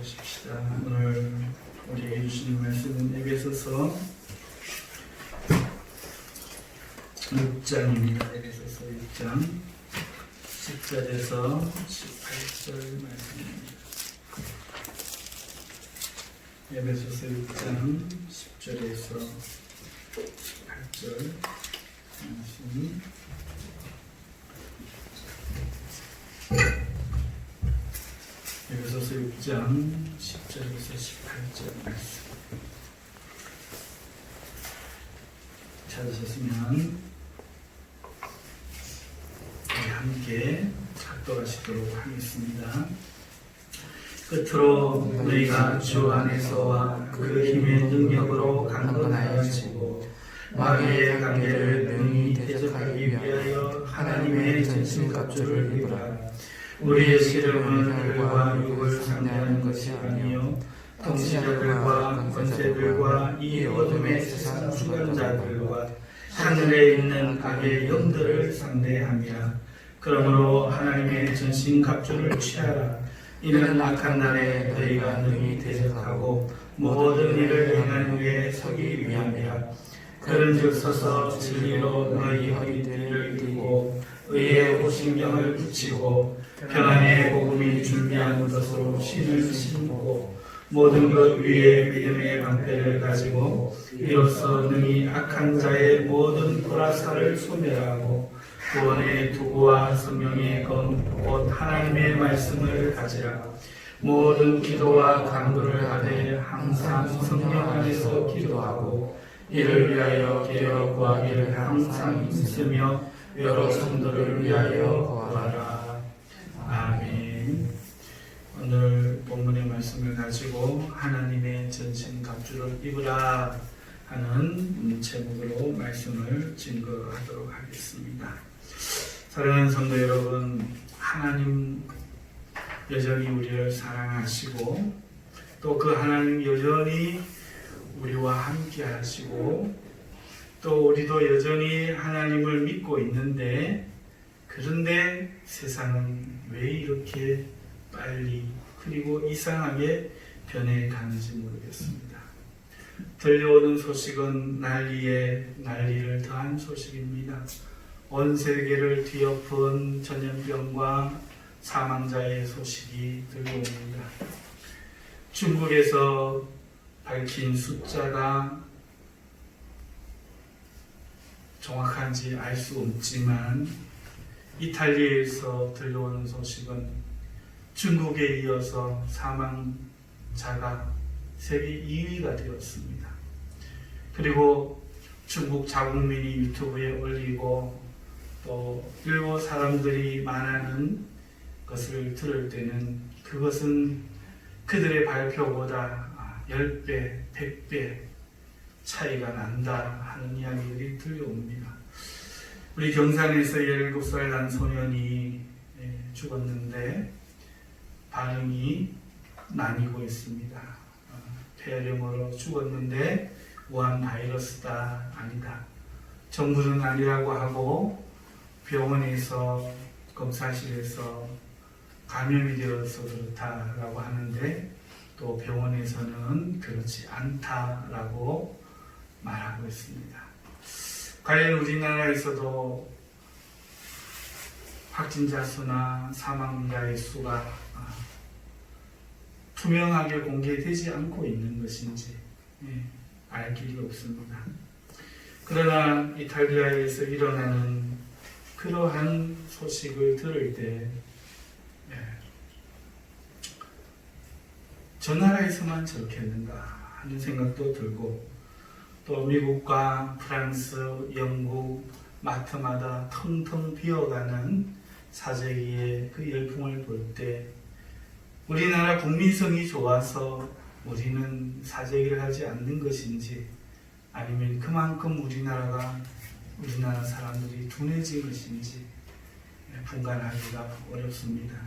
기도하십시다. 오늘 우리에게 주시는 말씀은 에베소서 6장입니다. 에베소서 6장 10절에서 18절 말씀입니다. 에베소서 6장 10절에서 18절 말씀. 에베소서 6장 10절에서 18절 말씀 찾으셨으면 우리 함께 작도하시도록 하겠습니다. 끝으로 너희가 주 안에서와 그 힘의 능력으로 강건하여지고 마귀의 관계를 능히 대적하기 위하여 하나님의 전신갑주를 입으라. 우리의 씨름은 혈과 육을 상대하는 것이 아니요 통치자들과 권세들과 이 어둠의 세상 주관자들과 하늘에 있는 악의 영들을 상대함이라. 그러므로 하나님의 전신갑주를 취하라. 이는 악한 날에 너희가 능히 대적하고 모든 일을 행한 후에 서기 위함이라. 그런즉 서서 진리로 너희 허리띠를 띠고 의의 호신경을 붙이고 평안의 복음이 준비한 것으로 신을 신고 모든 것 위에 믿음의 방패를 가지고 이로써 능히 악한 자의 모든 불화살을 소멸하고 구원의 도구와 성령의 검 곧 하나님의 말씀을 가지라. 모든 기도와 간구를 하되 항상 성령 안에서 기도하고 이를 위하여 기도하여 구하기를 항상 힘쓰며 여러 성도를 위하여 구하라. 아멘. 오늘 본문의 말씀을 가지고 하나님의 전신갑주를 입으라 하는 제목으로 말씀을 증거하도록 하겠습니다. 사랑하는 성도 여러분, 하나님 여전히 우리를 사랑하시고 또 그 하나님 여전히 우리와 함께 하시고 또 우리도 여전히 하나님을 믿고 있는데, 그런데 세상은 왜 이렇게 빨리 그리고 이상하게 변해가는지 모르겠습니다. 들려오는 소식은 난리에 난리를 더한 소식입니다. 온 세계를 뒤엎은 전염병과 사망자의 소식이 들려옵니다. 중국에서 밝힌 숫자가 정확한지 알 수 없지만 이탈리아에서 들려오는 소식은 중국에 이어서 사망자가 세계 2위가 되었습니다. 그리고 중국 자국민이 유튜브에 올리고 또 일본 사람들이 말하는 것을 들을 때는 그것은 그들의 발표보다 10배, 100배 차이가 난다 하는 이야기들이 들려옵니다. 우리 경산에서 17살 난 소년이 죽었는데 반응이 나뉘고 있습니다. 폐렴으로 죽었는데 우한 바이러스다, 아니다. 정부는 아니라고 하고 병원에서 검사실에서 감염이 되어서 그렇다라고 하는데 또 병원에서는 그렇지 않다라고 말하고 있습니다. 과연 우리나라에서도 확진자 수나 사망자의 수가 투명하게 공개되지 않고 있는 것인지 알 길이 없습니다. 그러나 이탈리아에서 일어나는 그러한 소식을 들을 때 저 나라에서만 저렇게 했는가 하는 생각도 들고, 또 미국과 프랑스, 영국 마트마다 텅텅 비어가는 사재기의 그 열풍을 볼 때 우리나라 국민성이 좋아서 우리는 사재기를 하지 않는 것인지, 아니면 그만큼 우리나라 사람들이 둔해진 것인지 분간하기가 어렵습니다.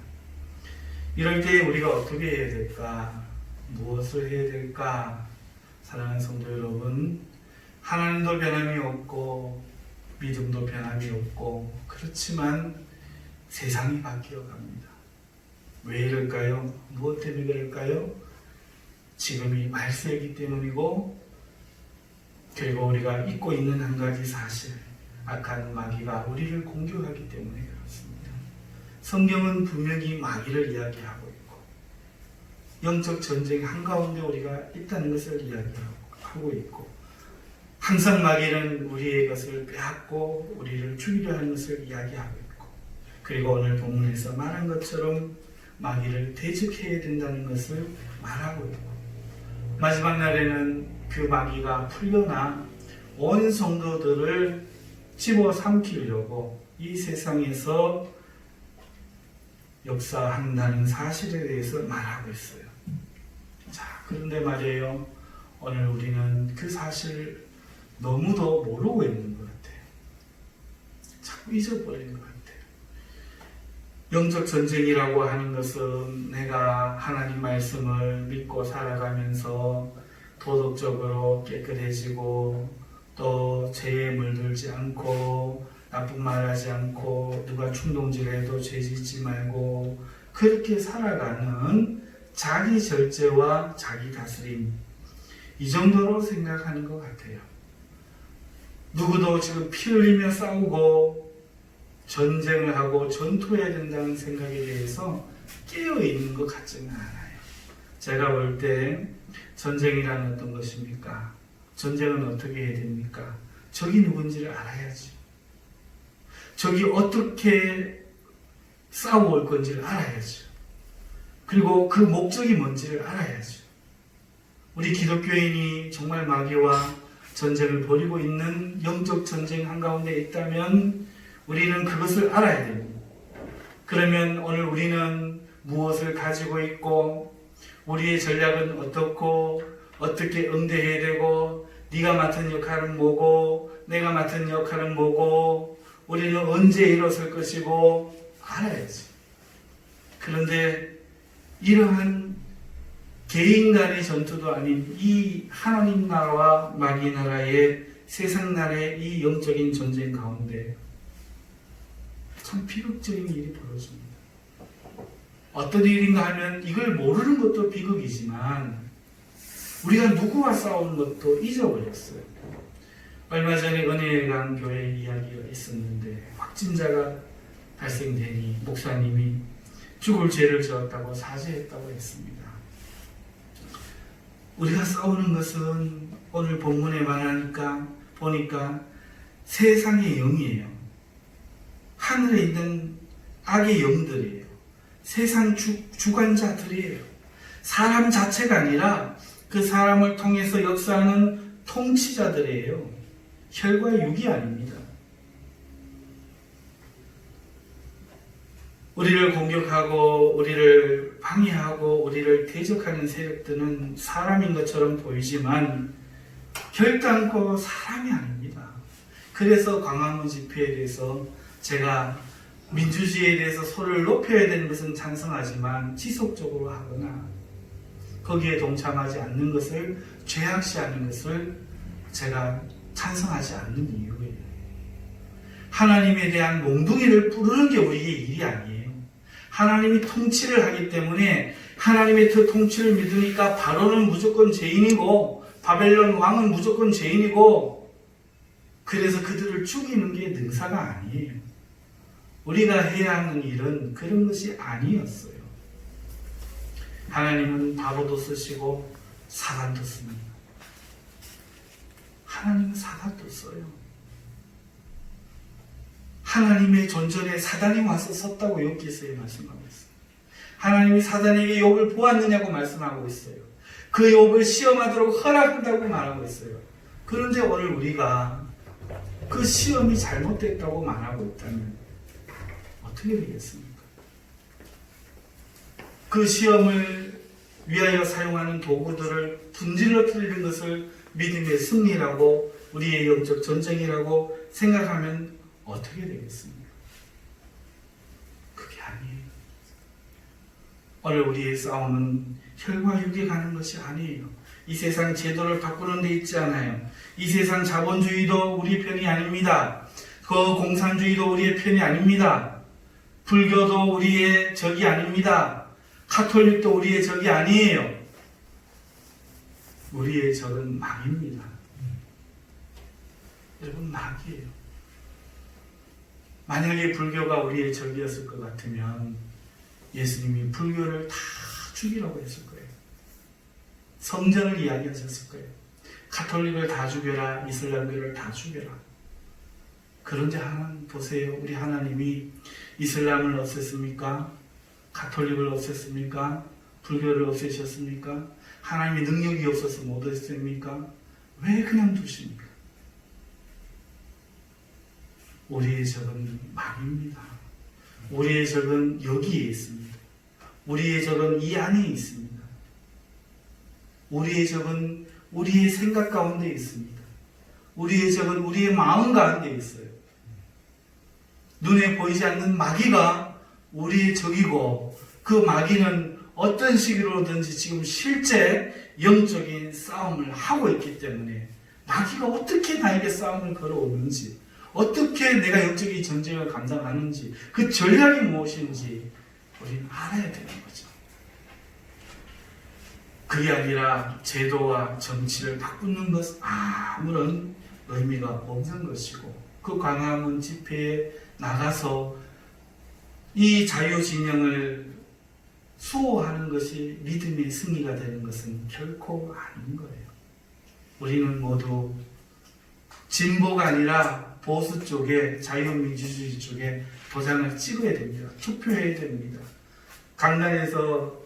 이럴 때 우리가 어떻게 해야 될까? 무엇을 해야 될까? 사랑하는 성도 여러분, 하나님도 변함이 없고 믿음도 변함이 없고, 그렇지만 세상이 바뀌어 갑니다. 왜 이럴까요? 무엇 때문에 그럴까요? 지금이 말세이기 때문이고, 그리고 우리가 잊고 있는 한 가지 사실, 악한 마귀가 우리를 공격하기 때문에 그렇습니다. 성경은 분명히 마귀를 이야기하고 있고 영적 전쟁 한가운데 우리가 있다는 것을 이야기하고 있고, 항상 마귀는 우리의 것을 빼앗고 우리를 죽이려 하는 것을 이야기하고 있고, 그리고 오늘 본문에서 말한 것처럼 마귀를 대적해야 된다는 것을 말하고 있고, 마지막 날에는 그 마귀가 풀려나 온 성도들을 집어삼키려고 이 세상에서 역사한다는 사실에 대해서 말하고 있어요. 자, 그런데 말이에요, 오늘 우리는 그 사실을 너무도 모르고 있는 것 같아요. 자꾸 잊어버리는 것 같아요. 영적 전쟁이라고 하는 것은 내가 하나님 말씀을 믿고 살아가면서 도덕적으로 깨끗해지고, 또 죄에 물들지 않고, 나쁜 말 하지 않고, 누가 충동질해도 죄 짓지 말고, 그렇게 살아가는 자기 절제와 자기 다스림, 이 정도로 생각하는 것 같아요. 누구도 지금 피 흘리며 싸우고 전쟁을 하고 전투해야 된다는 생각에 대해서 깨어있는 것 같지는 않아요. 제가 볼 때 전쟁이란 어떤 것입니까? 전쟁은 어떻게 해야 됩니까? 적이 누군지를 알아야지. 적이 어떻게 싸워올 건지를 알아야죠. 그리고 그 목적이 뭔지를 알아야죠. 우리 기독교인이 정말 마귀와 전쟁을 벌이고 있는 영적 전쟁 한가운데 있다면 우리는 그것을 알아야 됩니다. 그러면 오늘 우리는 무엇을 가지고 있고, 우리의 전략은 어떻고, 어떻게 응대해야 되고, 네가 맡은 역할은 뭐고, 내가 맡은 역할은 뭐고, 우리는 언제 일어설 것이고 알아야지. 그런데 이러한 개인 간의 전투도 아닌 이 하나님 나라와 마귀 나라의 세상 나라의 이 영적인 전쟁 가운데 참 비극적인 일이 벌어집니다. 어떤 일인가 하면 이걸 모르는 것도 비극이지만 우리가 누구와 싸우는 것도 잊어버렸어요. 얼마 전에 은혜의 강 교회 이야기가 있었는데, 확진자가 발생되니 목사님이 죽을 죄를 지었다고 사죄했다고 했습니다. 우리가 싸우는 것은 오늘 본문에 말하니까 보니까 세상의 영이에요. 하늘에 있는 악의 영들이에요. 세상 주관자들이에요. 사람 자체가 아니라 그 사람을 통해서 역사하는 통치자들이에요. 혈과 육이 아닙니다. 우리를 공격하고 우리를 방해하고 우리를 대적하는 세력들은 사람인 것처럼 보이지만 결단코 사람이 아닙니다. 그래서 광화문 집회에 대해서 제가 민주주의에 대해서 소리를 높여야 되는 것은 찬성하지만 지속적으로 하거나 거기에 동참하지 않는 것을 죄악시하는 것을 제가 찬성하지 않는 이유예요. 하나님에 대한 몽둥이를 부르는 게 우리의 일이 아니에요. 하나님이 통치를 하기 때문에 하나님의 그 통치를 믿으니까 바로는 무조건 죄인이고 바벨론 왕은 무조건 죄인이고, 그래서 그들을 죽이는 게 능사가 아니에요. 우리가 해야 하는 일은 그런 것이 아니었어요. 하나님은 바보도 쓰시고 사단도 씁니다. 하나님은 사단도 써요. 하나님의 존전에 사단이 와서 섰다고 욥기서에 말씀하고 있어요. 하나님이 사단에게 욥을 보았느냐고 말씀하고 있어요. 그 욥을 시험하도록 허락한다고 말하고 있어요. 그런데 오늘 우리가 그 시험이 잘못됐다고 말하고 있다면 어떻게 되겠습니까? 그 시험을 위하여 사용하는 도구들을 분질러 틀리는 것을 믿음의 승리라고, 우리의 영적 전쟁이라고 생각하면 어떻게 되겠습니까? 그게 아니에요. 오늘 우리의 싸움은 혈과 육에 가는 것이 아니에요. 이 세상 제도를 바꾸는 데 있지 않아요. 이 세상 자본주의도 우리 편이 아닙니다. 그 공산주의도 우리의 편이 아닙니다. 불교도 우리의 적이 아닙니다. 카톨릭도 우리의 적이 아니에요. 우리의 적은 막입니다. 여러분, 막이에요. 만약에 불교가 우리의 적이었을 것 같으면 예수님이 불교를 다 죽이라고 했을 거예요. 성전을 이야기하셨을 거예요. 가톨릭을 다 죽여라, 이슬람교를 다 죽여라. 그런데 하나님 보세요. 우리 하나님이 이슬람을 없앴습니까? 가톨릭을 없앴습니까? 불교를 없애셨습니까? 하나님의 능력이 없어서 못 없앱니까? 왜 그냥 두십니까? 우리의 적은 막입니다. 우리의 적은 여기에 있습니다. 우리의 적은 이 안에 있습니다. 우리의 적은 우리의 생각 가운데 있습니다. 우리의 적은 우리의 마음 가운데 있어요. 눈에 보이지 않는 마귀가 우리의 적이고, 그 마귀는 어떤 식으로든지 지금 실제 영적인 싸움을 하고 있기 때문에 마귀가 어떻게 나에게 싸움을 걸어오는지, 어떻게 내가 영적인 전쟁을 감당하는지, 그 전략이 무엇인지 우리는 알아야 되는 거죠. 그게 아니라 제도와 정치를 바꾸는 것은 아무런 의미가 없는 것이고, 그 광화문 집회에 나가서 이 자유진영을 수호하는 것이 믿음의 승리가 되는 것은 결코 아닌 거예요. 우리는 모두 진보가 아니라 보수 쪽에, 자유민주주의 쪽에 도장을 찍어야 됩니다. 투표해야 됩니다. 강단에서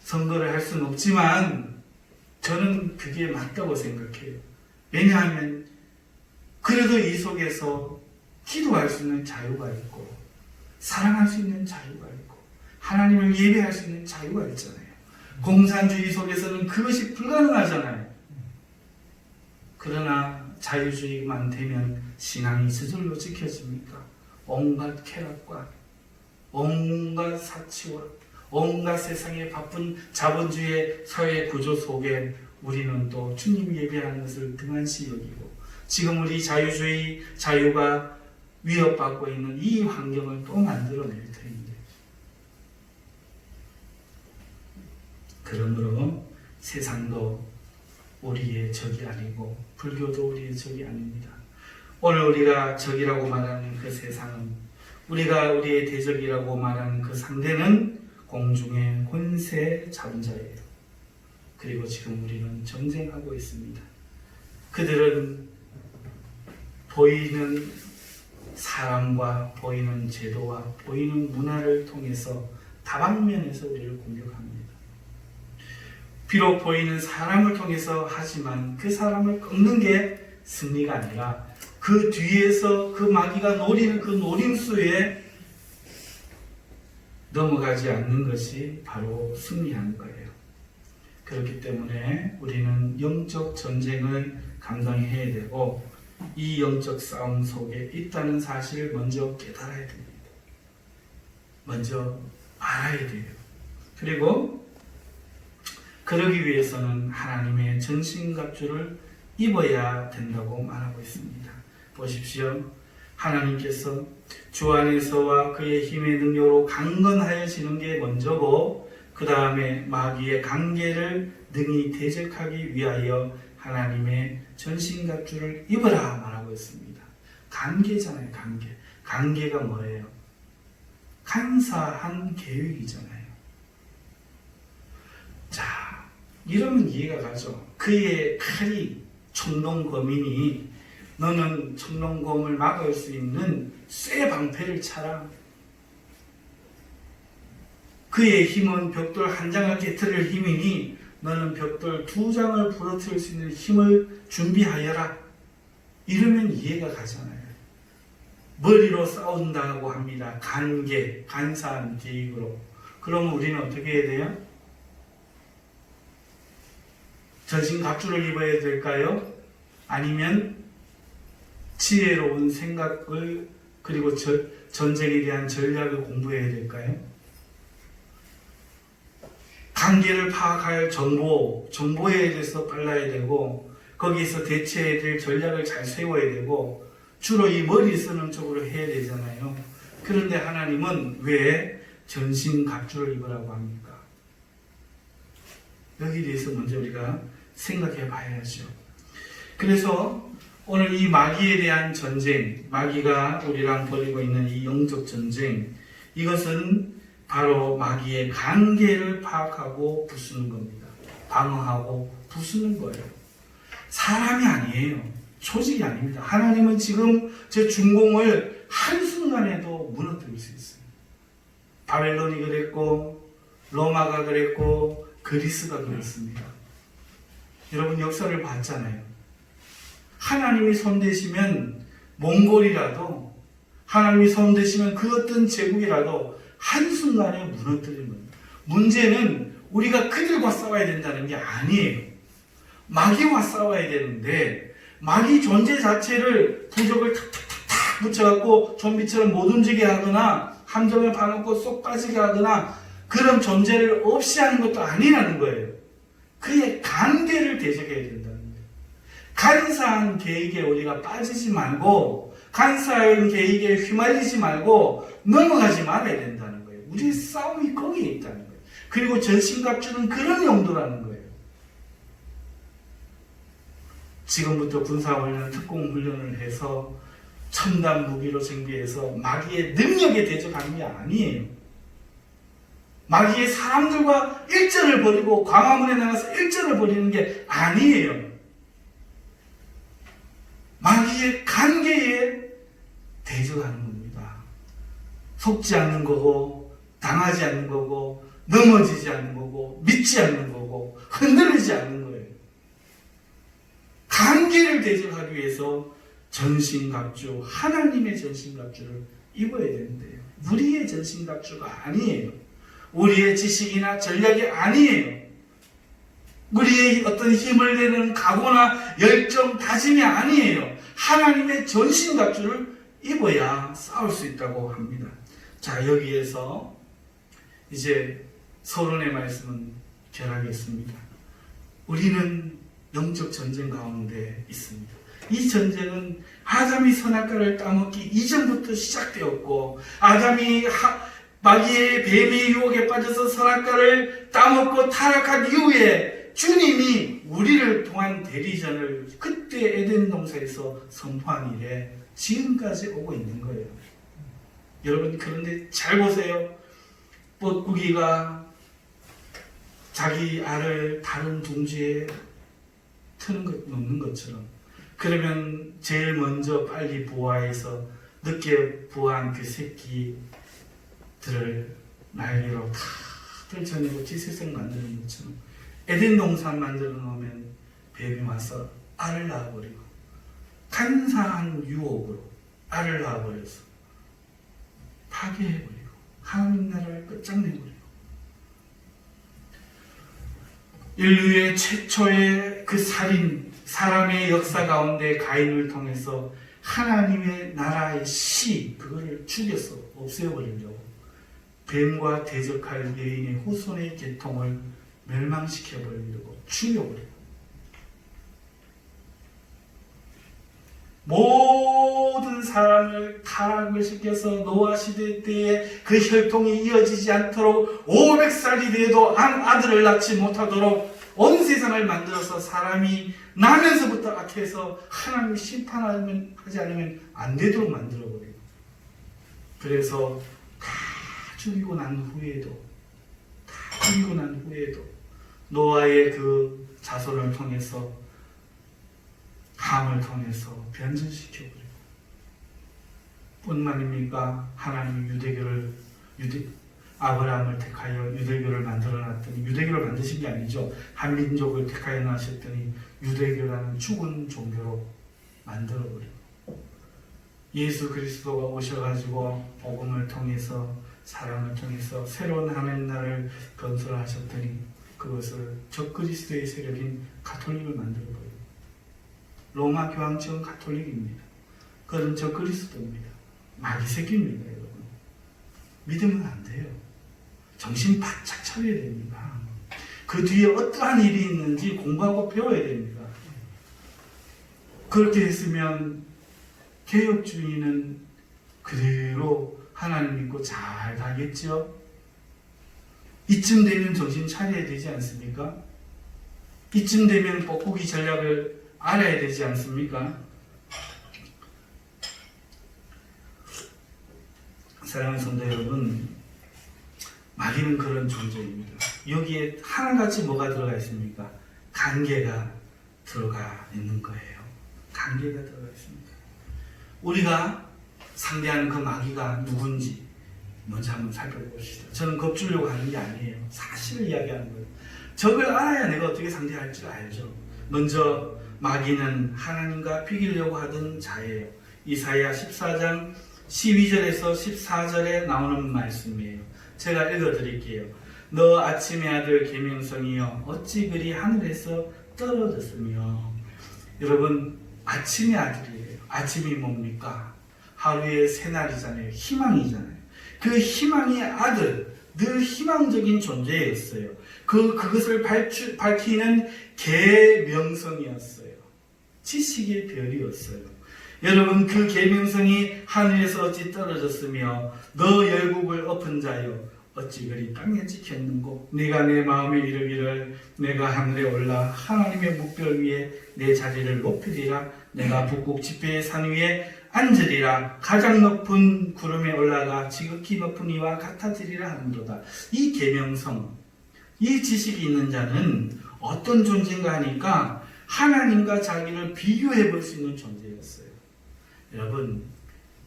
선거를 할 수는 없지만 저는 그게 맞다고 생각해요. 왜냐하면 그래도 이 속에서 기도할 수 있는 자유가 있고, 사랑할 수 있는 자유가 있고, 하나님을 예배할 수 있는 자유가 있잖아요. 공산주의 속에서는 그것이 불가능하잖아요. 그러나 자유주의만 되면 신앙이 저절로 지켜집니까? 온갖 쾌락과 온갖 사치와 온갖 세상의 바쁜 자본주의 사회 구조 속에 우리는 또 주님 예배하는 것을 등한시 여기고, 지금 우리 자유주의, 자유가 위협받고 있는 이 환경을 또 만들어낼 텐데, 그러므로 세상도 우리의 적이 아니고 불교도 우리의 적이 아닙니다. 오늘 우리가 적이라고 말하는 그 세상은, 우리가 우리의 대적이라고 말하는 그 상대는 공중의 권세 잡은 자예요. 그리고 지금 우리는 전쟁하고 있습니다. 그들은 보이는 사람과 보이는 제도와 보이는 문화를 통해서 다방면에서 우리를 공격합니다. 비록 보이는 사람을 통해서 하지만 그 사람을 꺾는 게 승리가 아니라 그 뒤에서 그 마귀가 노리는 그 노림수에 넘어가지 않는 것이 바로 승리하는 거예요. 그렇기 때문에 우리는 영적 전쟁을 감당해야 되고, 이 영적 싸움 속에 있다는 사실을 먼저 깨달아야 됩니다. 먼저 알아야 돼요. 그리고 그러기 위해서는 하나님의 전신갑주를 입어야 된다고 말하고 있습니다. 보십시오. 하나님께서 주 안에서와 그의 힘의 능력으로 강건하여지는 게 먼저고, 그 다음에 마귀의 관계를 능히 대적하기 위하여 하나님의 전신갑주를 입으라 말하고 있습니다. 관계잖아요. 관계. 관계가 뭐예요? 간사한 계획이잖아요. 자, 이러면 이해가 가죠. 그의 칼이 청동검이니 너는 청동검을 막을 수 있는 쇠 방패를 차라. 그의 힘은 벽돌 한 장을 깨트릴 힘이니 너는 벽돌 2장을 부러뜨릴 수 있는 힘을 준비하여라. 이러면 이해가 가잖아요. 머리로 싸운다고 합니다. 간계, 간사한 계획으로. 그러면 우리는 어떻게 해야 돼요? 전신갑주를 입어야 될까요? 아니면 지혜로운 생각을, 그리고 전쟁에 대한 전략을 공부해야 될까요? 관계를 파악할 정보에 대해서 빨라야 되고, 거기에서 대처해야 될 전략을 잘 세워야 되고, 주로 이 머리 쓰는 쪽으로 해야 되잖아요. 그런데 하나님은 왜 전신갑주를 입으라고 합니까? 여기에 대해서 먼저 우리가 생각해 봐야죠. 그래서 오늘 이 마귀에 대한 전쟁, 마귀가 우리랑 벌이고 있는 이 영적 전쟁, 이것은 바로 마귀의 관계를 파악하고 부수는 겁니다. 방어하고 부수는 거예요. 사람이 아니에요. 조직이 아닙니다. 하나님은 지금 저 중공을 한순간에도 무너뜨릴 수 있어요. 바벨론이 그랬고, 로마가 그랬고, 그리스가 그랬습니다. 여러분 역사를 봤잖아요. 하나님이 손대시면 몽골이라도, 하나님이 손대시면 그 어떤 제국이라도 한순간에 무너뜨리는 겁니다. 문제는 우리가 그들과 싸워야 된다는 게 아니에요. 마귀와 싸워야 되는데, 마귀 존재 자체를 부적을 탁탁탁 붙여갖고 좀비처럼 못 움직이게 하거나 함정을 파놓고 쏙 빠지게 하거나 그런 존재를 없이 하는 것도 아니라는 거예요. 그의 관계를 대적해야 된다는 거예요. 간사한 계획에 우리가 빠지지 말고, 간사한 계획에 휘말리지 말고 넘어가지 말아야 된다는 거예요. 우리의 싸움이 거기에 있다는 거예요. 그리고 전신갑주는 그런 용도라는 거예요. 지금부터 군사훈련, 특공훈련을 해서 첨단 무기로 정비해서 마귀의 능력에 대적하는 게 아니에요. 마귀의 사람들과 일전을 벌이고 광화문에 나가서 일전을 벌이는 게 아니에요. 마귀의 관계에 대적하는 겁니다. 속지 않는 거고, 당하지 않는 거고, 넘어지지 않는 거고, 믿지 않는 거고, 흔들리지 않는 거예요. 관계를 대적하기 위해서 전신갑주, 하나님의 전신갑주를 입어야 되는데요. 우리의 전신갑주가 아니에요. 우리의 지식이나 전략이 아니에요. 우리의 어떤 힘을 내는 각오나 열정, 다짐이 아니에요. 하나님의 전신갑주를 입어야 싸울 수 있다고 합니다. 자, 여기에서 이제 서론의 말씀은 결하겠습니다. 우리는 영적 전쟁 가운데 있습니다. 이 전쟁은 아담이 선악과를 따먹기 이전부터 시작되었고, 아담이 마귀의 뱀의 유혹에 빠져서 선악과를 따먹고 타락한 이후에 주님이 우리를 통한 대리전을 그때 에덴 동산에서 선포한 이래 지금까지 오고 있는 거예요. 여러분, 그런데 잘 보세요. 뻐꾸기가 자기 알을 다른 둥지에 놓는 것처럼, 그러면 제일 먼저 빨리 부화해서 늦게 부화한 그 새끼들을 날개로 다 떨쳐내고 지새색 만드는 것처럼 에덴 동산 만들어 놓으면 뱀이 와서 알을 낳아버리고, 간사한 유혹으로 알을 낳아버려서 파괴해버리고 하나님 나라를 끝장내버리고, 인류의 최초의 그 살인, 사람의 역사 가운데 가인을 통해서 하나님의 나라의 씨, 그거를 죽여서 없애버리려고 뱀과 대적할 여인의 후손의 계통을 멸망시켜버리려고 죽여버리고, 모든 사람을 타락을 시켜서 노아 시대 때에 그 혈통이 이어지지 않도록 500살이 돼도 아들을 낳지 못하도록 온 세상을 만들어서 사람이 나면서부터 악해서 하나님이 심판하지 않으면 안 되도록 만들어버리고, 그래서 다 죽이고 난 후에도 노아의 그 자손을 통해서, 함을 통해서 변전시켜버리고, 뿐만입니까? 하나님이 아브라함을 택하여 유대교를 만들어놨더니, 유대교를 만드신 게 아니죠. 한민족을 택하여 나셨더니 유대교라는 죽은 종교로 만들어버리고, 예수 그리스도가 오셔가지고 복음을 통해서, 사랑을 통해서 새로운 하나님 나라를 건설하셨더니 그것을 적그리스도의 세력인 가톨릭을 만들어버리고, 로마 교황청은 가톨릭입니다. 그건 적그리스도입니다. 마귀 새끼입니다, 여러분. 믿으면 안 돼요. 정신 바짝 차려야 됩니다. 그 뒤에 어떠한 일이 있는지 공부하고 배워야 됩니다. 그렇게 했으면 개혁주의는 그대로 하나님 믿고 잘 가겠죠? 이쯤 되면 정신 차려야 되지 않습니까? 이쯤 되면 뻐꾸기 전략을 알아야 되지 않습니까? 사랑하는 성도 여러분, 마귀는 그런 존재입니다. 여기에 하나같이 뭐가 들어가 있습니까? 관계가 들어가 있는 거예요. 관계가 들어가 있습니다. 우리가 상대하는 그 마귀가 누군지 먼저 한번 살펴보시죠. 저는 겁주려고 하는 게 아니에요. 사실을 이야기하는 거예요. 적을 알아야 내가 어떻게 상대할 줄 알죠. 먼저 마귀는 하나님과 비기려고 하던 자예요. 이사야 14장 12절에서 14절에 나오는 말씀이에요. 제가 읽어드릴게요. 너 아침의 아들 계명성이여 어찌 그리 하늘에서 떨어졌으며. 여러분, 아침의 아들이에요. 아침이 뭡니까? 하루의 새날이잖아요. 희망이잖아요. 그 희망의 아들, 늘 희망적인 존재였어요. 그것을 밝히는 계명성이었어요. 지식의 별이었어요. 여러분, 그 계명성이 하늘에서 어찌 떨어졌으며 너 열국을 엎은 자여 어찌 그리 땅에 찍혔는고. 네가 내 마음에 이르기를 내가 하늘에 올라 하나님의 묵별 위에 내 자리를 높이리라. 내가 북극 지폐의 산 위에 앉으리라. 가장 높은 구름에 올라가 지극히 높은 이와 같아지리라 하는도다. 이 계명성, 이 지식이 있는 자는 어떤 존재인가 하니까 하나님과 자기를 비교해 볼 수 있는 존재였어요. 여러분,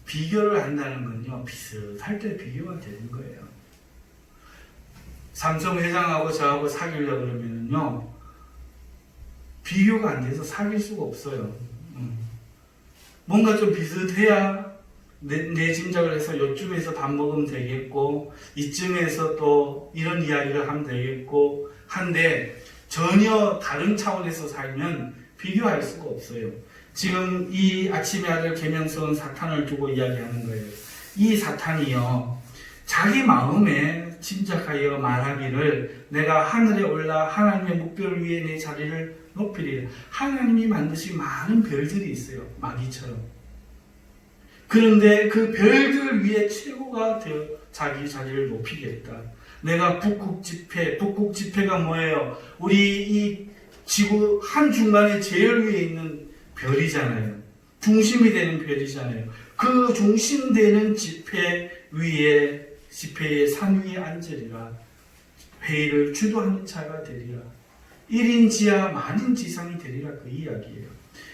비교를 한다는 건요, 비슷할 때 비교가 되는 거예요. 삼성 회장하고 저하고 사귀려고 그러면요, 비교가 안 돼서 사귈 수가 없어요. 뭔가 좀 비슷해야 내 짐작을 해서 요쯤에서 밥 먹으면 되겠고, 이쯤에서 또 이런 이야기를 하면 되겠고 한데, 전혀 다른 차원에서 살면 비교할 수가 없어요. 지금 이 아침의 아들 계명성은 사탄을 두고 이야기하는 거예요. 이 사탄이요, 자기 마음에 짐작하여 말하기를 내가 하늘에 올라 하나님의 묵별 위에 내 자리를 높이리라. 하나님이 만드신 많은 별들이 있어요. 마귀처럼. 그런데 그 별들 위에 최고가 되어 자기 자리를 높이겠다. 내가 북극지폐가 뭐예요? 우리 이 지구 한중간에 제일 위에 있는 별이잖아요. 중심이 되는 별이잖아요. 그 중심되는 지폐의 산 위에 앉으리라. 회의를 주도하는 자가 되리라. 1인 지하 만인 지상이 되리라. 그 이야기예요.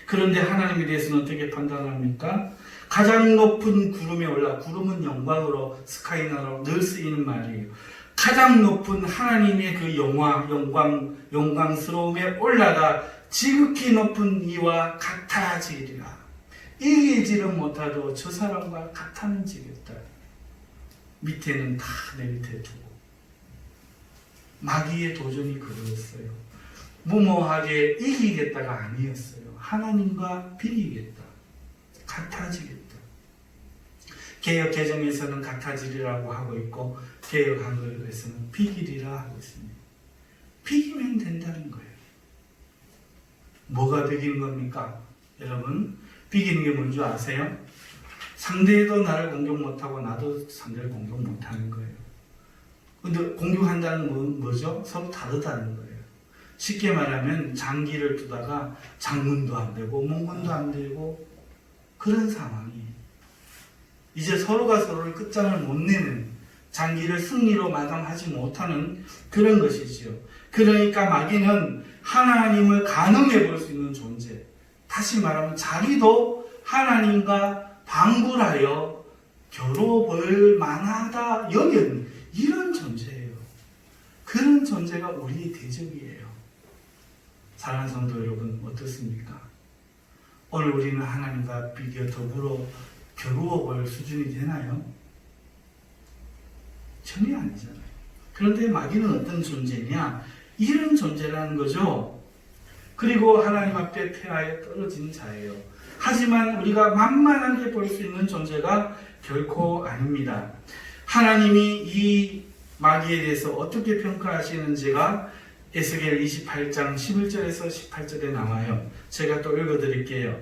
그런데 하나님에 대해서는 어떻게 판단합니까? 가장 높은 구름에 올라, 구름은 영광으로, 스카이나로 늘 쓰이는 말이에요. 가장 높은 하나님의 그 영광스러움에 올라가 지극히 높은 이와 같아지리라. 이기지는 못하도 저 사람과 같아는 지겠다. 밑에는 다 내 밑에 두고. 마귀의 도전이 그거였어요. 무모하게 이기겠다가 아니었어요. 하나님과 비기겠다. 같아지겠다. 개역 개정에서는 같아지리라고 하고 있고, 개역 한글에서는 비기리라 하고 있습니다. 비기면 된다는 거예요. 뭐가 비기는 겁니까? 여러분, 비기는 게 뭔지 아세요? 상대도 나를 공격 못하고 나도 상대를 공격 못하는 거예요. 근데 공격한다는 건 뭐죠? 서로 다르다는 거예요. 쉽게 말하면 장기를 두다가 장문도 안 되고 문문도 안 되고 그런 상황이 이제 서로가 서로를 끝장을 못 내는, 장기를 승리로 마감하지 못하는 그런 것이지요. 그러니까 마귀는 하나님을 가늠해 볼 수 있는 존재, 다시 말하면 자기도 하나님과 방불하여 겨뤄볼 만하다 여기는 이런 존재예요. 그런 존재가 우리의 대적이에요. 사랑하는 성도 여러분, 어떻습니까? 오늘 우리는 하나님과 비교 더불어 겨루어 볼 수준이 되나요? 전혀 아니잖아요. 그런데 마귀는 어떤 존재냐? 이런 존재라는 거죠. 그리고 하나님 앞에 패하여 떨어진 자예요. 하지만 우리가 만만하게 볼 수 있는 존재가 결코 아닙니다. 하나님이 이 마귀에 대해서 어떻게 평가하시는지가 에스겔 28장 11절에서 18절에 나와요. 제가 또 읽어드릴게요.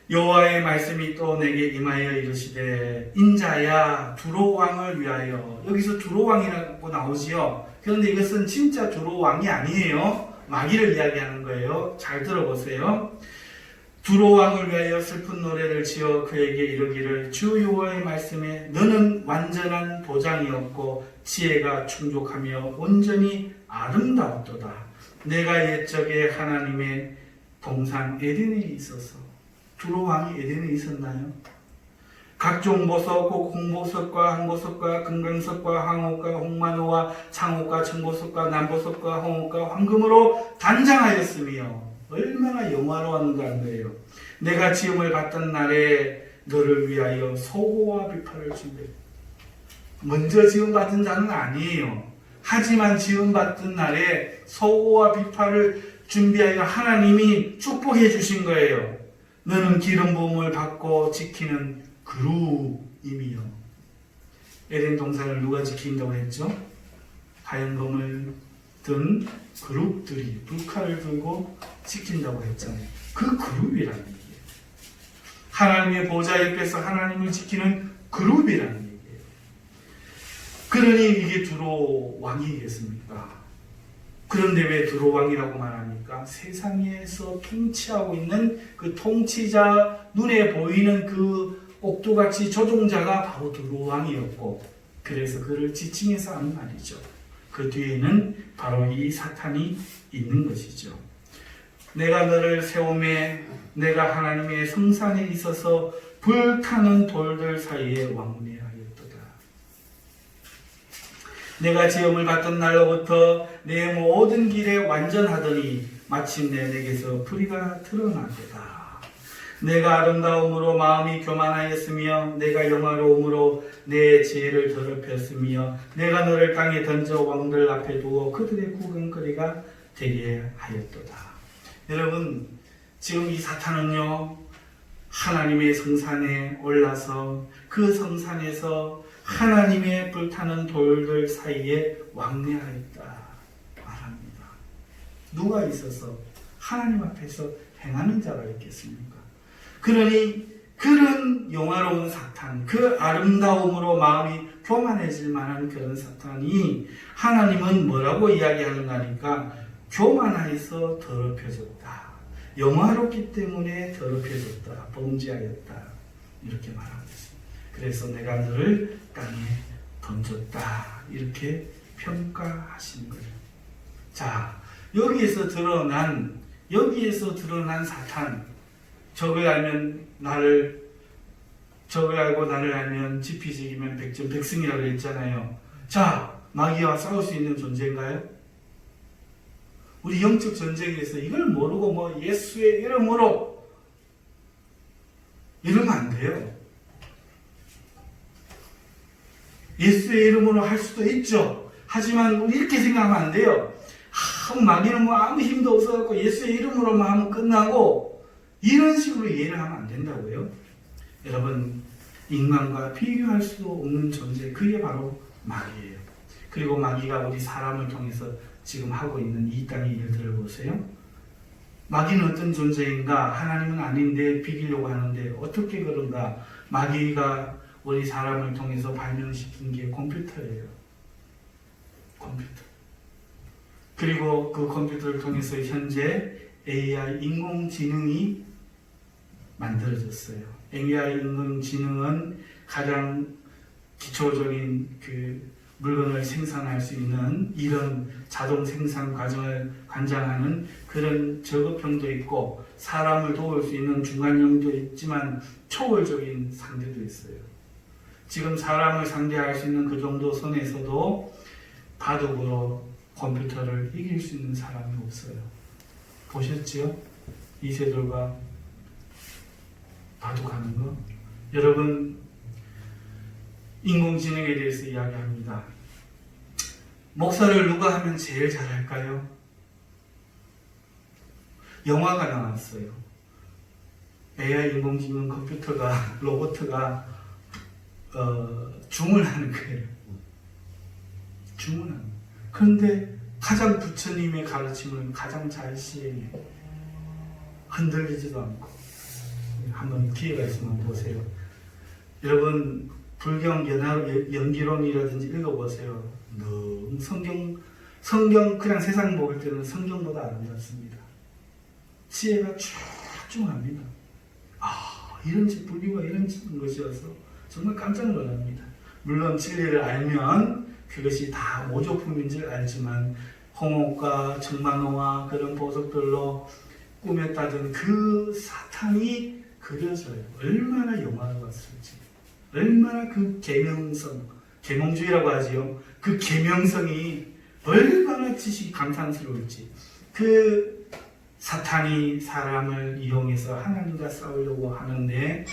여호와의 말씀이 또 내게 임하여 이르시되 인자야 두로 왕을 위하여. 여기서 두로 왕이라고 나오지요. 그런데 이것은 진짜 두로 왕이 아니에요. 마귀를 이야기하는 거예요. 잘 들어보세요. 두로 왕을 위하여 슬픈 노래를 지어 그에게 이르기를 주 여호와의 말씀에 너는 완전한 보장이었고 지혜가 충족하며 온전히 아름다웠도다. 내가 옛적에 하나님의 동산 에덴에 있어서. 두로 왕이 에덴에 있었나요? 각종 보석, 홍보석과 항보석과 금강석과 황옥과 홍만호와 창옥과 청보석과 남보석과 홍옥과 황금으로 단장하였으며 얼마나 영화로웠는가 한 거예요. 내가 지음을 받던 날에 너를 위하여 소고와 비파를 준비했다. 먼저 지음받은 자는 아니에요. 하지만 지음받던 날에 소고와 비파를 준비하여 하나님이 축복해 주신 거예요. 너는 기름 부음을 받고 지키는 그룹이며. 에덴 동산을 누가 지킨다고 했죠? 화염검을 든 그룹들이 불칼을 들고 지킨다고 했잖아요. 그 그룹이라는 얘기예요. 하나님의 보좌 옆에서 하나님을 지키는 그룹이라는 얘기예요. 그러니 이게 두로 왕이겠습니까? 그런데 왜 두로 왕이라고 말합니까? 세상에서 통치하고 있는 그 통치자, 눈에 보이는 그 옥두같이 조종자가 바로 두로 왕이었고, 그래서 그를 지칭해서 하는 말이죠. 그 뒤에는 바로 이 사탄이 있는 것이죠. 내가 너를 세우매 내가 하나님의 성산에 있어서 불타는 돌들 사이에 왕래하였도다. 내가 지음을 받던 날로부터 내 모든 길에 완전하더니 마침내 내게서 불의가 드러나도다. 내가 아름다움으로 마음이 교만하였으며 내가 영화로움으로 내 지혜를 더럽혔으며 내가 너를 땅에 던져 왕들 앞에 두어 그들의 구경거리가 되게 하였도다. 여러분, 지금 이 사탄은요, 하나님의 성산에 올라서 그 성산에서 하나님의 불타는 돌들 사이에 왕래하였다 말합니다. 누가 있어서 하나님 앞에서 행하는 자가 있겠습니까? 그러니 그런 영화로운 사탄, 그 아름다움으로 마음이 교만해질 만한 그런 사탄이 하나님은 뭐라고 이야기하는가 하니까 교만하여서 더럽혀졌다. 영화롭기 때문에 더럽혀졌다. 범죄하였다. 이렇게 말하고 있습니다. 그래서 내가 너를 땅에 던졌다. 이렇게 평가하신 거예요. 자, 여기에서 드러난 사탄, 적을 알고 나를 알면 지피지기면 백전백승이라고 했잖아요. 자, 마귀와 싸울 수 있는 존재인가요? 우리 영적 전쟁에서 이걸 모르고 예수의 이름으로 이러면 안 돼요. 예수의 이름으로 할 수도 있죠. 하지만 우리 이렇게 생각하면 안 돼요. 마귀는 아무 힘도 없어갖고 예수의 이름으로만 하면 끝나고 이런 식으로 이해를 하면 안 된다고요. 여러분, 인간과 비교할 수도 없는 존재, 그게 바로 마귀예요. 그리고 마귀가 우리 사람을 통해서 지금 하고 있는 이 땅의 일들을 보세요. 마귀는 어떤 존재인가? 하나님은 아닌데 비기려고 하는데 어떻게 그런가? 마귀가 우리 사람을 통해서 발명시킨 게 컴퓨터예요. 컴퓨터. 그리고 그 컴퓨터를 통해서 현재 AI 인공지능이 만들어졌어요. AI 인공지능은 가장 기초적인 그 물건을 생산할 수 있는 이런 자동 생산 과정을 관장하는 그런 저급형도 있고 사람을 도울 수 있는 중간형도 있지만 초월적인 상대도 있어요. 지금 사람을 상대할 수 있는 그 정도 선에서도 바둑으로 컴퓨터를 이길 수 있는 사람이 없어요. 보셨지요? 이세돌과 바둑하는 거. 여러분, 인공지능에 대해서 이야기합니다. 목사를 누가 하면 제일 잘할까요? 영화가 나왔어요. AI 인공지능 컴퓨터가 로봇가 주문하는 거예요. 주문하는 거예요. 그런데 가장 부처님의 가르침을 가장 잘 시행해. 흔들리지도 않고. 한번 기회가 있으면 보세요. 여러분, 불경 연기론이라든지 읽어보세요. 너무 성경, 그냥 세상 먹을 때는 성경보다 아름답습니다. 지혜가 출중합니다. 이런 분위기가 이런 것이어서 정말 깜짝 놀랍니다. 물론 진리를 알면 그것이 다 오조품인 줄 알지만 홍옥과 정만호와 그런 보석들로 꾸몄다던 그 사탕이 그려져요. 얼마나 영화로웠을지, 얼마나 그 계몽주의라고 하지요. 그 계명성이 얼마나 지식이 감탄스러울지. 그 사탄이 사람을 이용해서 하나님과 싸우려고 하는데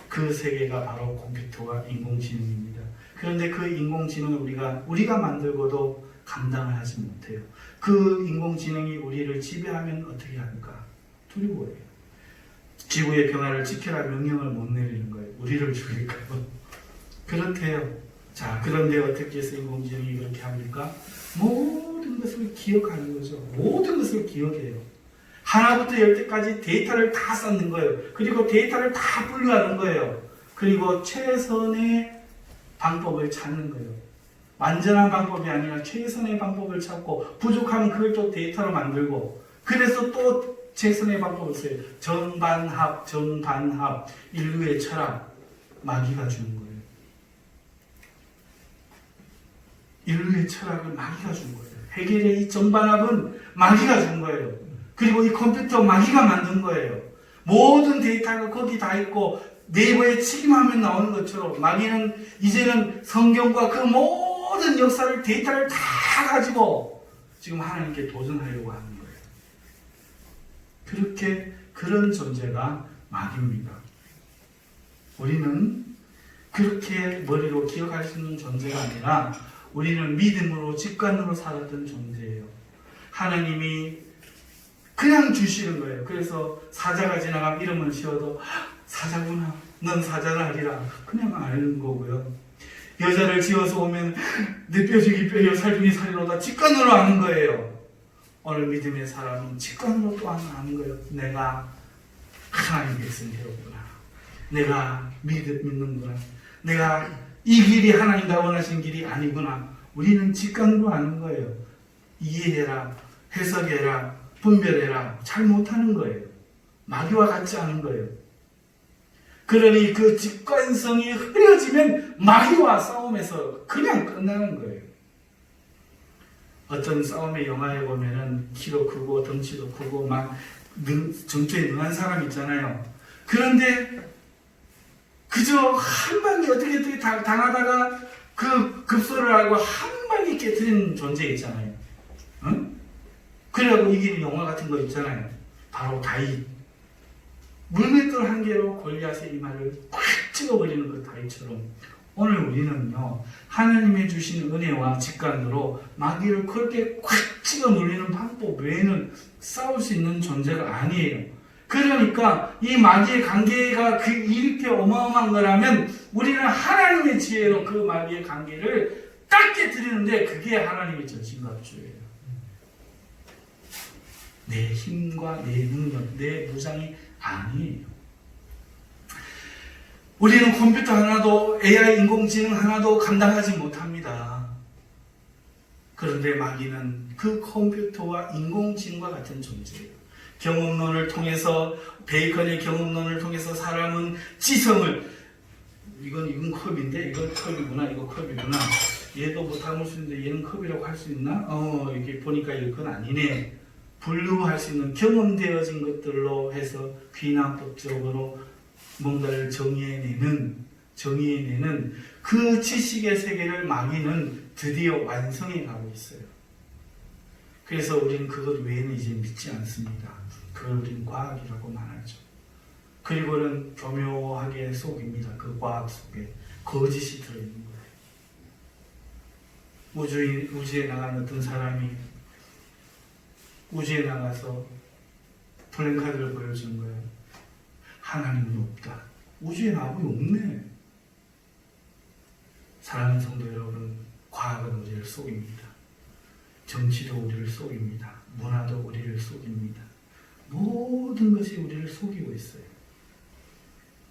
그 세계가 바로 컴퓨터와 인공지능입니다. 그런데 그 인공지능을 우리가 만들고도 감당을 하지 못해요. 그 인공지능이 우리를 지배하면 어떻게 합니까? 두려워해요. 지구의 평화를 지켜라 명령을 못 내리는 거예요. 우리를 죽일까요? 그렇대요. 자, 그런데 어떻게 해서 인공지능이 그렇게 합니까? 모든 것을 기억하는 거죠. 모든 것을 기억해요. 하나부터 10개까지 데이터를 다 쌓는 거예요. 그리고 데이터를 다 분류하는 거예요. 그리고 최선의 방법을 찾는 거예요. 완전한 방법이 아니라 최선의 방법을 찾고 부족하면 그걸 또 데이터로 만들고 그래서 또 최선의 방법을 써요. 정반합, 인류의 철학, 마귀가 주는 거예요. 인류의 철학을 마귀가 준 거예요. 해겔의 이 정반합은 마귀가 준 거예요. 그리고 이 컴퓨터 마귀가 만든 거예요. 모든 데이터가 거기 다 있고 네이버에 치기만 나오는 것처럼 마귀는 이제는 성경과 그 모든 역사를 데이터를 다 가지고 지금 하나님께 도전하려고 하는 거예요. 그런 존재가 마귀입니다. 우리는 그렇게 머리로 기억할 수 있는 존재가 아니라 우리는 믿음으로 직관으로 살았던 존재예요. 하나님이 그냥 주시는 거예요. 그래서 사자가 지나가면 이름을 지어도 사자구나, 넌 사자라 하리라 그냥 아는 거고요. 여자를 지어서 오면 내 뼈중이 뼈요 살중이 살이로다 직관으로 아는 거예요. 오늘 믿음의 사람은 직관으로 또 아는 거예요. 내가 하나님의 백성이로구나. 내가 믿는구나. 내가 이 길이 하나님과 원하신 길이 아니구나. 우리는 직관으로 아는 거예요. 이해해라, 해석해라, 분별해라. 잘 못하는 거예요. 마귀와 같지 않은 거예요. 그러니 그 직관성이 흐려지면 마귀와 싸움에서 그냥 끝나는 거예요. 어떤 싸움의 영화에 보면은 키도 크고 덩치도 크고 막 정치에 능한 사람 있잖아요. 그런데 그저 한 방에 어떻게 당하다가 그 급소를 하고 한 방에 깨트리는 존재 있잖아요. 응? 그래갖고 이기는 영화 같은 거 있잖아요. 바로 다윗. 물맷돌 한 개로 골리앗의 이마를 꽉 찍어버리는 그 다윗처럼 오늘 우리는요 하나님의 주신 은혜와 직관으로 마귀를 그렇게 꽉 찍어 눌리는 방법 외에는 싸울 수 있는 존재가 아니에요. 그러니까 이 마귀의 관계가 이렇게 어마어마한 거라면 우리는 하나님의 지혜로 그 마귀의 관계를 딱 깨뜨리는데 그게 하나님의 전신갑주예요. 내 힘과 내 능력, 내 무장이 아니에요. 우리는 컴퓨터 하나도 AI 인공지능 하나도 감당하지 못합니다. 그런데 마귀는 그 컴퓨터와 인공지능과 같은 존재예요. 경험론을 통해서 베이컨의 경험론을 통해서 사람은 지성을 이건 컵인데 이건 컵이구나 이거 컵이구나 얘도 뭐 담을 수 있는데 얘는 컵이라고 할 수 있나? 이렇게 보니까 이건 아니네. 분류할 수 있는 경험되어진 것들로 해서 귀납법적으로 뭔가를 정의해내는 그 지식의 세계를 마귀는 드디어 완성해 가고 있어요. 그래서 우리는 그것 외에는 이제 믿지 않습니다. 그걸 우리는 과학이라고 말하죠. 그리고는 교묘하게 속입니다. 그 과학 속에 거짓이 들어있는 거예요. 우주에 나간 어떤 사람이 우주에 나가서 플랜카드를 보여준 거예요. 하나님은 없다. 우주에 나하고 없네. 사랑하는 성도 여러분, 과학은 우리를 속입니다. 정치도 우리를 속입니다. 문화도 우리를 속입니다. 모든 것이 우리를 속이고 있어요.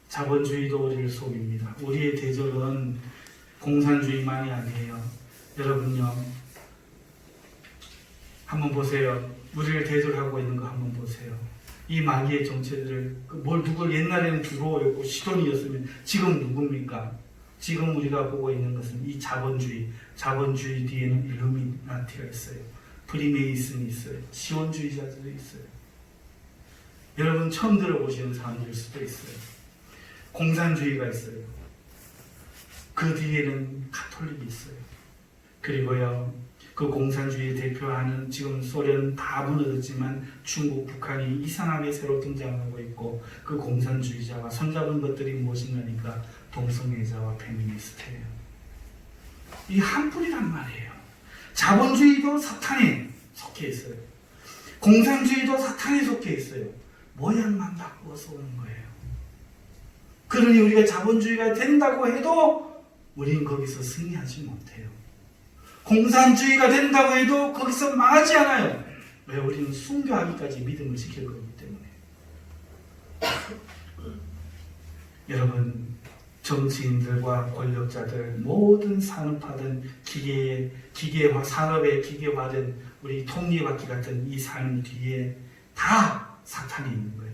자본주의도 우리를 속입니다. 우리의 대적은 공산주의만이 아니에요. 여러분요, 한번 보세요. 우리를 대적하고 있는 거 한번 보세요. 이 마귀의 정체들을 누굴 옛날에는 두로였고 시돈이었으면 지금 누굽니까? 지금 우리가 보고 있는 것은 이 자본주의 뒤에는 일루미나티가 있어요. 프리메이슨이 있어요. 지원주의자들이 있어요. 여러분 처음 들어보시는 사람일 수도 있어요. 공산주의가 있어요. 그 뒤에는 가톨릭이 있어요. 그리고요, 그 공산주의 대표하는 지금 소련 다 무너졌지만 중국, 북한이 이상하게 새로 등장하고 있고 그 공산주의자와 손잡은 것들이 무엇인가니까 동성애자와 페미니스트예요. 이 한 뿌리란 말이에요. 자본주의도 사탄에 속해 있어요. 공산주의도 사탄에 속해 있어요. 모양만 바꾸어서 오는 거예요. 그러니 우리가 자본주의가 된다고 해도 우리는 거기서 승리하지 못해요. 공산주의가 된다고 해도 거기서 망하지 않아요. 왜? 우리는 순교하기까지 믿음을 지킬 거기 때문에. 여러분, 정치인들과 권력자들, 모든 산업화된 기계화, 산업의 기계화된 우리 톱니바퀴 같은 이 삶 뒤에 다 사탄이 있는 거예요.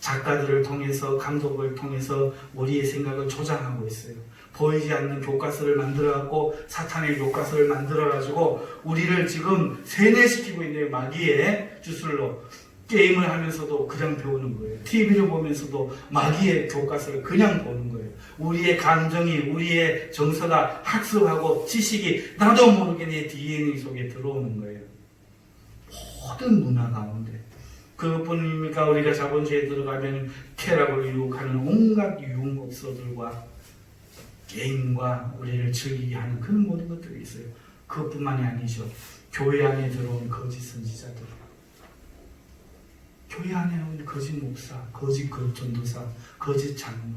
작가들을 통해서, 감독을 통해서 우리의 생각을 조장하고 있어요. 보이지 않는 교과서를 만들어갖고 사탄의 교과서를 만들어가지고 우리를 지금 세뇌시키고 있는 마귀의 주술로 게임을 하면서도 그냥 배우는 거예요. TV를 보면서도 마귀의 교과서를 그냥 보는 거예요. 우리의 감정이, 우리의 정서가 학습하고 지식이 나도 모르게 내 DNA 속에 들어오는 거예요. 모든 문화 가운데. 그뿐입니까? 우리가 자본주의에 들어가면 쾌락을 유혹하는 온갖 유흥업소들과 게임과 우리를 즐기게 하는 그런 모든 것들이 있어요. 그것뿐만이 아니죠. 교회 안에 들어온 거짓 선지자들, 교회 안에 온 거짓 목사, 거짓 전도사, 거짓 장로,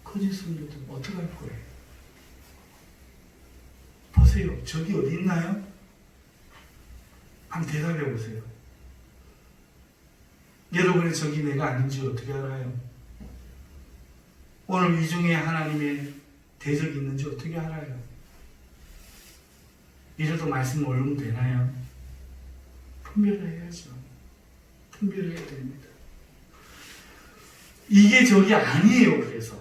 거짓 성도들 어떻게 할 거예요? 보세요. 적이 어디 있나요? 한번 대답해 보세요. 여러분의 적이 내가 아닌지 어떻게 알아요? 오늘 이 중에 하나님의 대적이 있는지 어떻게 알아요? 이래도 말씀 모르면 되나요? 분별해야죠. 분별해야 됩니다. 이게 적이 아니에요. 그래서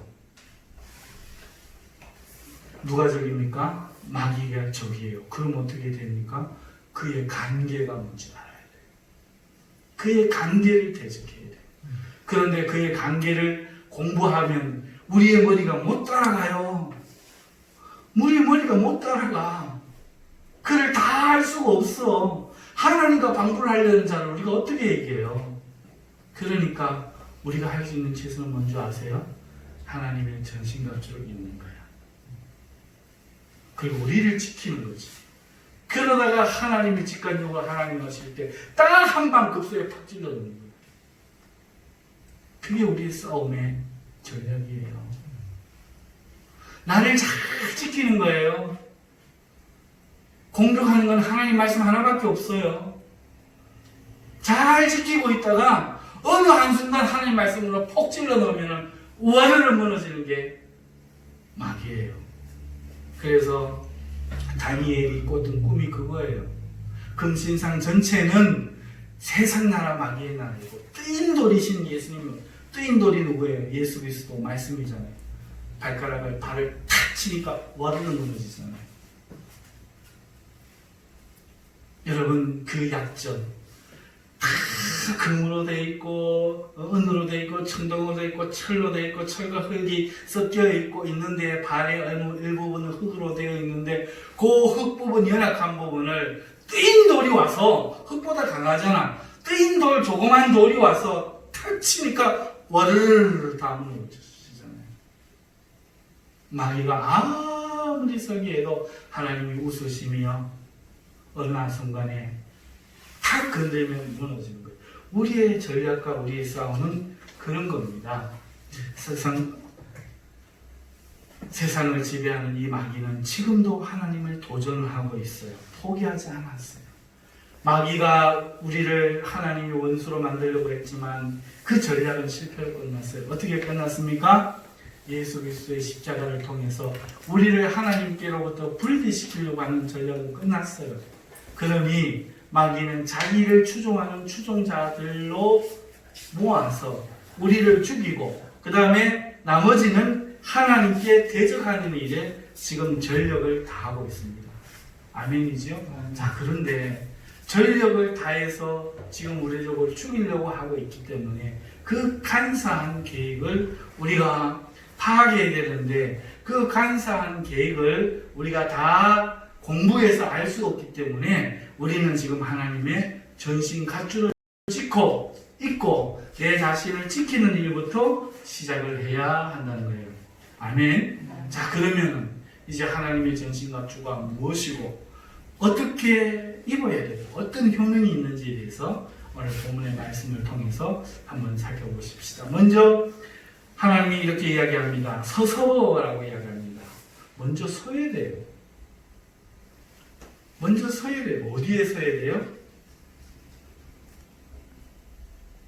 누가 적입니까? 마귀가 적이에요. 그럼 어떻게 됩니까? 그의 관계가 뭔지 알아야 돼요. 그의 관계를 대적해야 돼요. 그런데 그의 관계를 공부하면 우리의 머리가 못 따라가요. 우리의 머리가 못 따라가. 그를 다 할 수가 없어. 하나님과 방불하려는 자를 우리가 어떻게 얘기해요? 그러니까 우리가 할 수 있는 최선은 뭔지 아세요? 하나님의 전신갑주를 입는 거야. 그리고 우리를 지키는 거지. 그러다가 하나님이 직관적으로 하나님 하실 때 딱 한 방 급소에 팍 찔러 넣는 거예요. 그게 우리의 싸움의 전략이에요. 나를 잘 지키는 거예요. 공격하는 건 하나님 말씀 하나밖에 없어요. 잘 지키고 있다가 어느 한순간 하나님 말씀으로 폭 찔러 넣으면 우아르르 무너지는 게 마귀예요. 그래서 다니엘이 꿨던 꿈이 그거예요. 금신상 전체는 세상 나라 마귀의 나라이고 뜨인 돌이신 예수님은, 뜨인 돌이 누구예요? 예수 그리스도 말씀이잖아요. 발을 탁 치니까 와르르 무너지잖아요. 여러분, 그 약점 다 금으로 되어 있고 은으로 되어 있고 청동으로 되어 있고 철로 되어 있고 철과 흙이 섞여 있고 있는데 발의 일부분은 흙으로 되어 있는데 그 흙 부분, 연약한 부분을 뜨인 돌이 와서, 흙보다 강하잖아, 뜨인 돌, 조그만 돌이 와서 탁 치니까 와르르 다 무너지잖아요. 마귀가 아무리 서기해도 하나님이 웃으시며 어느 순간에 탁 건들면 무너지는 거예요. 우리의 전략과 우리의 싸움은 그런 겁니다. 세상을 지배하는 이 마귀는 지금도 하나님을 도전을 하고 있어요. 포기하지 않았어요. 마귀가 우리를 하나님의 원수로 만들려고 했지만 그 전략은 실패로 끝났어요. 어떻게 끝났습니까? 예수 그리스도의 십자가를 통해서 우리를 하나님께로부터 분리시키려고 하는 전략은 끝났어요. 그러니 마귀는 자기를 추종하는 추종자들로 모아서 우리를 죽이고 그 다음에 나머지는 하나님께 대적하는 일에 지금 전력을 다하고 있습니다. 아멘이죠? 자, 그런데 전력을 다해서 지금 우리를 죽이려고 하고 있기 때문에 그 간사한 계획을 우리가 파악해야 되는데 그 간사한 계획을 우리가 다 공부해서 알 수 없기 때문에 우리는 지금 하나님의 전신 갑주를 입고 내 자신을 지키는 일부터 시작을 해야 한다는 거예요. 아멘. 자, 그러면 이제 하나님의 전신 갑주가 무엇이고 어떻게 입어야 되고 어떤 효능이 있는지에 대해서 오늘 본문의 말씀을 통해서 한번 살펴보십시다. 먼저 하나님이 이렇게 이야기합니다. 서서라고 이야기합니다. 먼저 서야 돼요. 먼저 서야 돼요. 어디에 서야 돼요?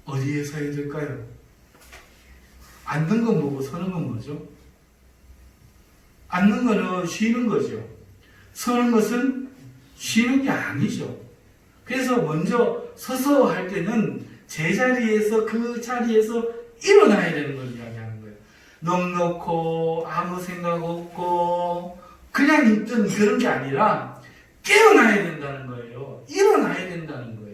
어디에 서야 될까요? 앉는 건 뭐고 서는 건 뭐죠? 앉는 거는 쉬는 거죠. 서는 것은 쉬는 게 아니죠. 그래서 먼저 서서 할 때는 제자리에서 그 자리에서 일어나야 되는 걸 이야기하는 거예요. 넉넉고 아무 생각 없고 그냥 있던 그런 게 아니라 깨어나야 된다는 거예요. 일어나야 된다는 거예요.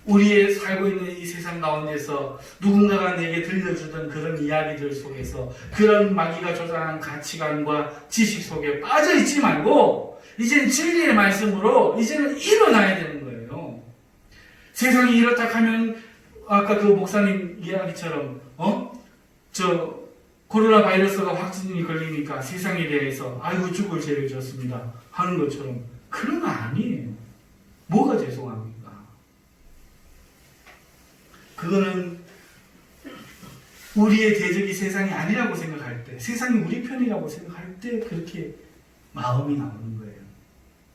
우리의 살고 있는 이 세상 가운데서 누군가가 내게 들려주던 그런 이야기들 속에서 그런 마귀가 조장한 가치관과 지식 속에 빠져있지 말고 이제는 진리의 말씀으로 이제는 일어나야 되는 거예요. 세상이 이렇다 하면 아까 그 목사님 이야기처럼 코로나 바이러스가 확진이 걸리니까 세상에 대해서 아이고 죽을 죄를 졌습니다 하는 것처럼 그런 거 아니에요. 뭐가 죄송합니까? 그거는 우리의 대적이 세상이 아니라고 생각할 때, 세상이 우리 편이라고 생각할 때 그렇게 마음이 나오는 거예요.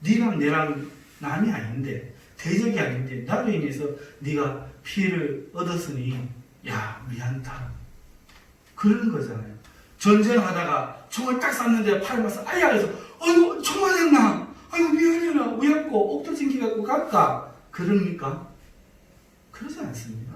네랑 내랑 남이 아닌데, 대적이 아닌데 나로 인해서 네가 피해를 얻었으니 야 미안다 그러는 거잖아요. 전쟁하다가 총을 딱 쐈는데 팔을 맞서 아야 그래서 아이고 총 맞았나 아이고 미안해라 우였고 옥도진기갖고 갈까 그럽니까? 그러지 않습니다.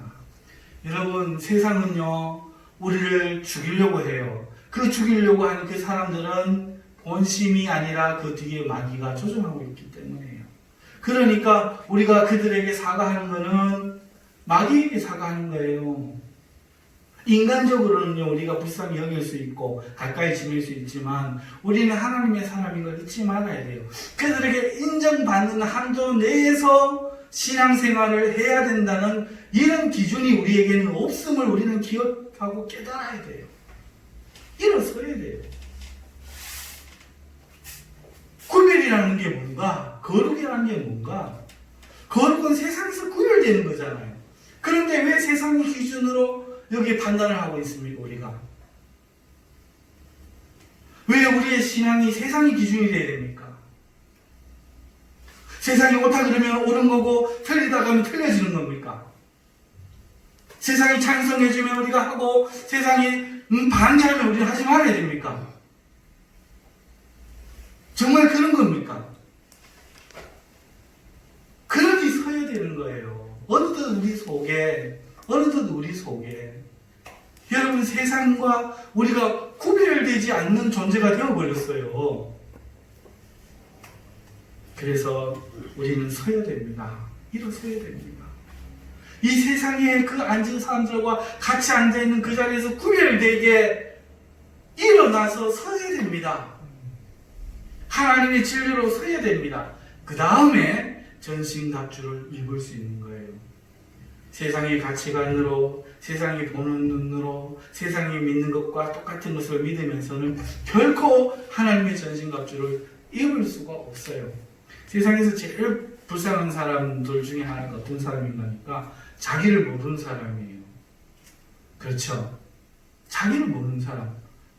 여러분 세상은요 우리를 죽이려고 해요. 그 죽이려고 하는 그 사람들은 본심이 아니라 그 뒤에 마귀가 조종하고 있기 때문에요. 그러니까 우리가 그들에게 사과하는 것은 마귀에게 사과하는 거예요. 인간적으로는요 우리가 불쌍히 여길 수 있고 가까이 지낼 수 있지만 우리는 하나님의 사람인 걸 잊지 말아야 돼요. 그들에게 인정받는 한도 내에서 신앙생활을 해야 된다는 이런 기준이 우리에게는 없음을 우리는 기억하고 깨달아야 돼요. 일어서야 돼요. 구별이라는 게 뭔가? 거룩이라는 게 뭔가? 거룩은 세상에서 구별되는 거잖아요. 그런데 왜 세상의 기준으로 여기 판단을 하고 있습니까, 우리가? 왜 우리의 신앙이 세상의 기준이 돼야 됩니까? 세상이 옳다 그러면 옳은 거고 틀리다 그러면 틀려지는 겁니까? 세상이 찬성해주면 우리가 하고 세상이 반대하면 우리는 하지 말아야 됩니까? 정말 그런 겁니까? 그러기 서야 되는 거예요. 어느덧 우리 속에 여러분 세상과 우리가 구별되지 않는 존재가 되어버렸어요. 그래서 우리는 서야 됩니다. 일어서야 됩니다. 이 세상에 그 앉은 사람들과 같이 앉아있는 그 자리에서 구별되게 일어나서 서야 됩니다. 하나님의 진리로 서야 됩니다. 그 다음에 전신갑주를 입을 수 있는 거예요. 세상의 가치관으로, 세상이 보는 눈으로, 세상이 믿는 것과 똑같은 것을 믿으면서는 결코 하나님의 전신갑주를 입을 수가 없어요. 세상에서 제일 불쌍한 사람들 중에 하나가 어떤 사람인가니까 자기를 모르는 사람이에요. 그렇죠? 자기를 모르는 사람.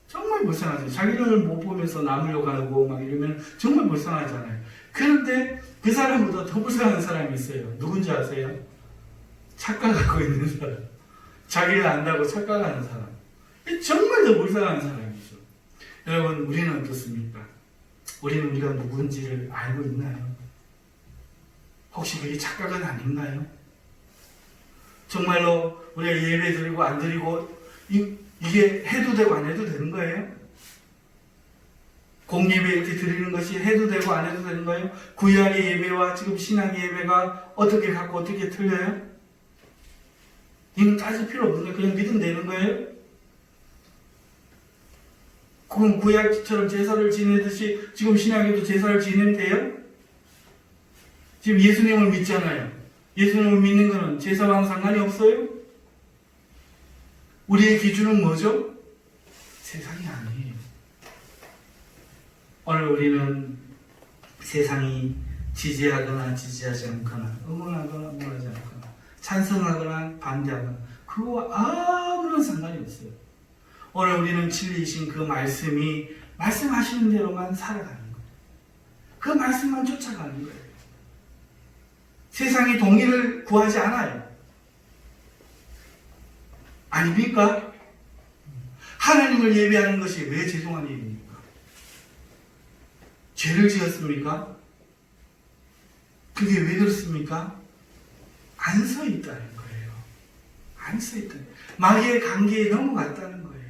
정말 불쌍하죠. 자기를 못 보면서 남을 욕하고 막 이러면 정말 불쌍하잖아요. 그런데 그 사람보다 더 불쌍한 사람이 있어요. 누군지 아세요? 착각하고 있는 사람. 자기를 안다고 착각하는 사람. 정말 더 불쌍한 사람이죠. 여러분, 우리는 어떻습니까? 우리는 우리가 누군지를 알고 있나요? 혹시 그게 착각은 아닌가요? 정말로 우리가 예배 드리고 안 드리고 이게 해도 되고 안 해도 되는 거예요? 공예배 이렇게 드리는 것이 해도 되고 안 해도 되는 거예요? 구약의 예배와 지금 신약의 예배가 어떻게 같고 어떻게 틀려요? 이건 따질 필요 없는데 그냥 믿으면 되는 거예요? 그럼 구약처럼 제사를 지내듯이 지금 신약에도 제사를 지내면 돼요? 지금 예수님을 믿잖아요. 예수님을 믿는 것은 제사와는 상관이 없어요? 우리의 기준은 뭐죠? 세상이 아니에요. 오늘 우리는 세상이 지지하거나 지지하지 않거나 응원하거나 응원하지 않거나 찬성하거나 반대하거나 그거와 아무런 상관이 없어요. 오늘 우리는 진리이신 그 말씀이 말씀하시는 대로만 살아가는 거예요. 그 말씀만 쫓아가는 거예요. 세상이 동의를 구하지 않아요. 아닙니까? 하나님을 예배하는 것이 왜 죄송한 일입니까? 죄를 지었습니까? 그게 왜 그렇습니까? 안 서 있다는 거예요. 안 서 있다는 거예요. 마귀의 관계에 넘어갔다는 거예요.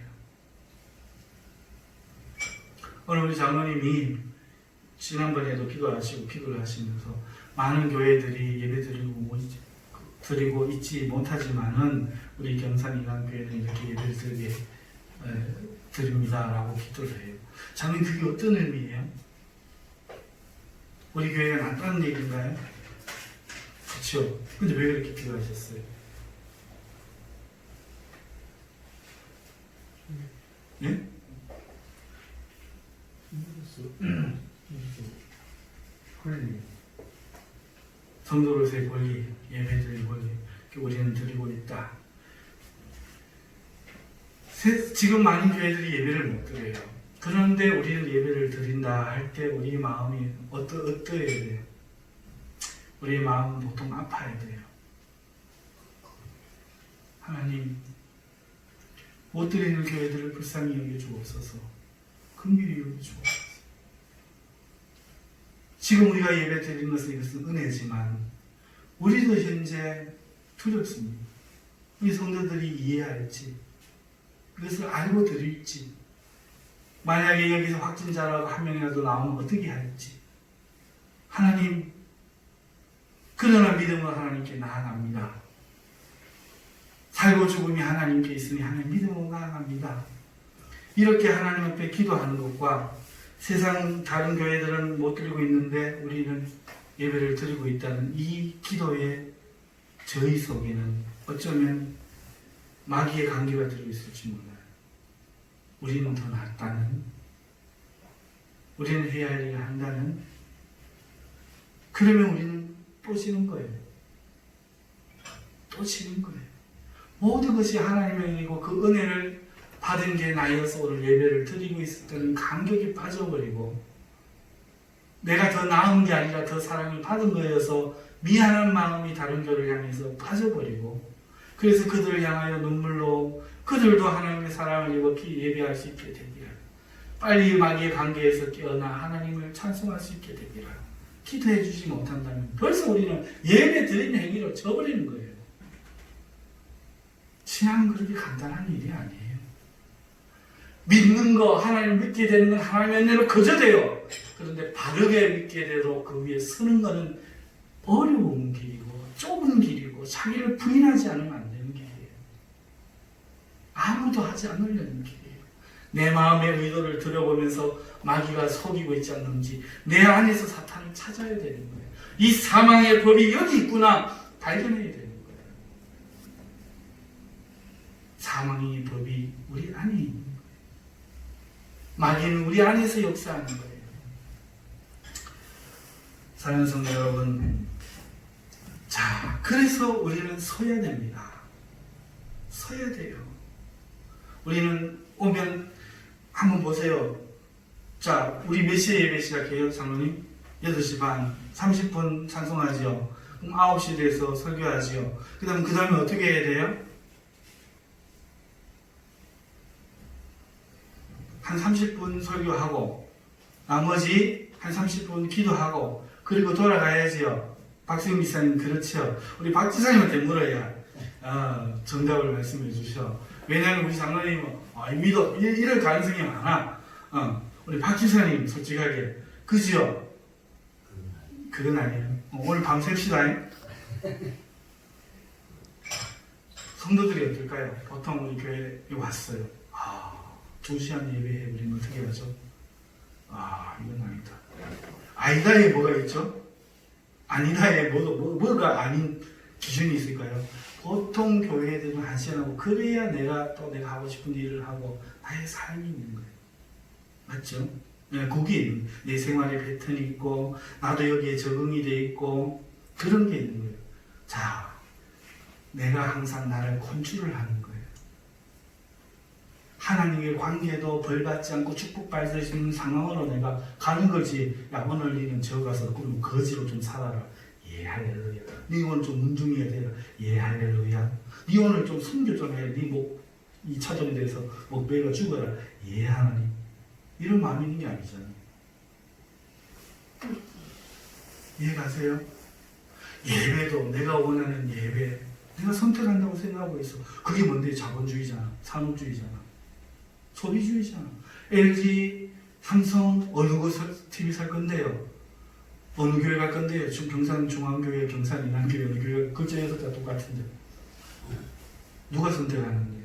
오늘 우리 장로님이 지난번에도 기도를 하시면서 많은 교회들이 예배 드리고 있지 못하지만은 우리 경산이란 교회는 이렇게 예배를 드립니다라고 기도를 해요. 장로님 그게 어떤 의미예요? 우리 교회가 낫다는 얘기인가요? 그렇죠. 근데 왜 그렇게 기도하셨어요? 예? 성도로서의 권리, 예배드릴 권리, 우리는 드리고 있다. 지금 많은 교회들이 예배를 못 드려요. 그런데 우리는 예배를 드린다 할 때 우리 마음이 어떠해야 돼요? 우리의 마음은 보통 아파야 돼요. 하나님, 못 드리는 교회들을 불쌍히 여겨주옵소서. 긍휼히 여겨주옵소서. 지금 우리가 예배 드리는 것은 이것은 은혜지만 우리도 현재 두렵습니다. 우리 성도들이 이해할지, 그것을 알고 드릴지, 만약에 여기서 확진자라고 한 명이라도 나오면 어떻게 할지. 하나님, 그러나 믿음으로 하나님께 나아갑니다. 살고 죽음이 하나님께 있으니 하나님 믿음으로 나아갑니다. 이렇게 하나님 앞에 기도하는 것과 세상 다른 교회들은 못 드리고 있는데 우리는 예배를 드리고 있다는 이 기도의 저희 속에는 어쩌면 마귀의 관계가 들어있을지 몰라요. 우리는 더 낫다는, 우리는 해야 할 일을 한다는, 그러면 우리는 또 지는 거예요. 또 지는 거예요. 모든 것이 하나님의 은혜고 그 은혜를 받은 게 나여서 오늘 예배를 드리고 있을 때는 감격에 빠져버리고 내가 더 나은 게 아니라 더 사랑을 받은 거여서 미안한 마음이 다른 교를 향해서 빠져버리고 그래서 그들을 향하여 눈물로 그들도 하나님의 사랑을 입어 예배할 수 있게 되기를 빨리 마귀의 관계에서 깨어나 하나님을 찬송할 수 있게 되기를 기도해 주지 못한다면 벌써 우리는 예배 드리는 행위로 져버리는 거예요. 신앙은 그렇게 간단한 일이 아니에요. 믿는 거, 하나님을 믿게 되는 건 하나님의 은혜로 그저 돼요. 그런데 바르게 믿게 되도록 그 위에 서는 것은 어려운 길이고 좁은 길이고 자기를 부인하지 않으면 안 되는 길이에요. 아무도 하지 않으려는 길이에요. 내 마음의 의도를 들여보면서 마귀가 속이고 있지 않는지 내 안에서 사탄을 찾아야 되는 거예요. 이 사망의 법이 여기 있구나 발견해야 되는 거예요. 사망의 법이 우리 안에 있는 거예요. 마귀는 우리 안에서 역사하는 거예요. 사랑하는 성도 여러분, 자, 그래서 우리는 서야 됩니다. 서야 돼요. 우리는 오면 한번 보세요. 자, 우리 몇 시에 예배 시작해요, 장로님? 8시 반, 30분 찬송하지요. 그럼 9시 돼서 설교하지요. 그 다음에 어떻게 해야 돼요? 한 30분 설교하고 나머지 한 30분 기도하고 그리고 돌아가야지요. 박수영 기사님 그렇죠. 우리 박 지사님한테 물어야 정답을 말씀해 주셔. 왜냐하면 우리 장로님은 믿어 이럴 가능성이 많아. 우리 박 지사님 솔직하게 그지요? 그건 아니에요. 오늘 밤샜시다. 성도들이 어떨까요? 보통 우리 교회에 왔어요. 2시간 예배해 우리는 어떻게 하죠? 이건 아니다. 아니다에 뭐가 있죠? 아니다에 뭐가 아닌 기준이 있을까요? 보통 교회들은 1시간 하고 그래야 내가 하고 싶은 일을 하고 나의 삶이 있는 거예요. 맞죠? 네, 거기에 내 생활의 패턴이 있고 나도 여기에 적응이 돼 있고 그런 게 있는 거예요. 자, 내가 항상 나를 컨트롤 하는 거예요. 하나님의 관계도 벌받지 않고 축복받을 수 있는 상황으로 내가 가는 거지. 야, 오늘 니는 저 가서 그럼 거지로 좀 살아라. 예, 할렐루야. 니 오늘 좀 문중이어야 되라. 예, 할렐루야. 니 오늘 좀 순교 좀 해. 니 목 2차전에 대해서 목베가 죽어라. 예, 하나님. 이런 마음이 있는 게 아니잖아요. 이해가세요? 예배도 내가 원하는 예배 내가 선택한다고 생각하고 있어. 그게 뭔데? 자본주의잖아. 산업주의잖아. 소비주의잖아. LG, 삼성 어느 곳 TV 살 건데요? 어느 교회 갈 건데요? 지금 경산중앙교회, 경산인한교회 어느 교회 글자에서 다 똑같은데 누가 선택하는데?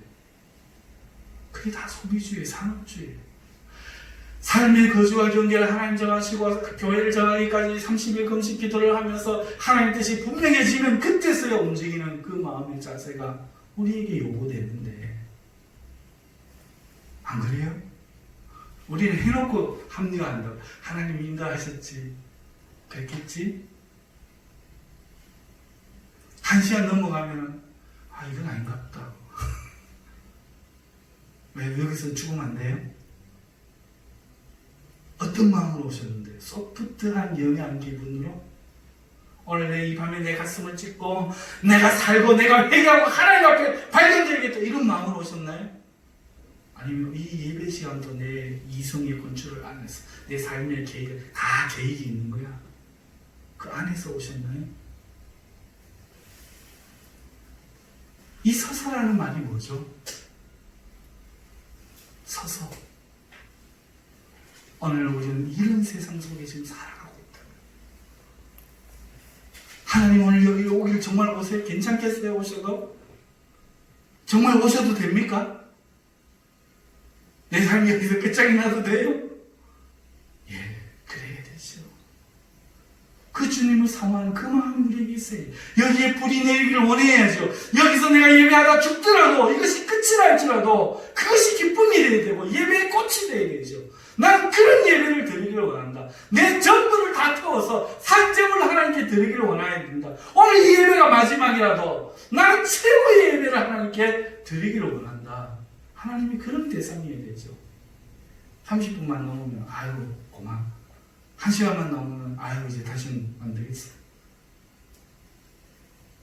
그게 다 소비주의, 산업주의. 삶의 거주와 경계를 하나님 정하시고 교회를 정하기까지 30일 금식 기도를 하면서 하나님 뜻이 분명해지면 그때서야 움직이는 그 마음의 자세가 우리에게 요구되는데 안 그래요? 우리는 해놓고 합리화한다고. 하나님 인도하셨지. 그랬겠지? 1시간 넘어가면 이건 아닌가 보다. 왜 여기서 죽으면 안 돼요? 어떤 마음으로 오셨는데? 소프트한 영양 기분으로? 오늘 내 이 밤에 내 가슴을 찢고 내가 살고 내가 회개하고 하나님 앞에 발견되겠다 이런 마음으로 오셨나요? 아니면 이 예배 시간도 내 이성의 컨트롤 안에서 내 삶의 계획 다 계획이 있는 거야? 그 안에서 오셨나요? 이 서서라는 말이 뭐죠? 서서. 오늘 우리는 이런 세상 속에 지금 살아가고 있다. 하나님 오늘 여기 오길 정말 오세요? 괜찮겠어요? 오셔도? 정말 오셔도 됩니까? 내 삶이 여기서 끝장이 나도 돼요? 예, 그래야 되죠. 그 주님을 사모하는 그 마음이 우리에게 있어요. 여기에 불이 내리기를 원해야죠. 여기서 내가 예배하다 죽더라도 이것이 끝이라 할지라도 그것이 기쁨이 되어야 되고 예배의 꽃이 되어야 되죠. 난 그런 예배를 드리기를 원한다. 내 전부를 다 태워서 산재물 하나님께 드리기를 원해야 된다. 오늘 이 예배가 마지막이라도 나는 최고의 예배를 하나님께 드리기를 원한다. 하나님이 그런 대상이어야 되죠. 30분만 넘으면 아이고 고마워. 1시간만 넘으면 아이고 이제 다시는 안 되겠어.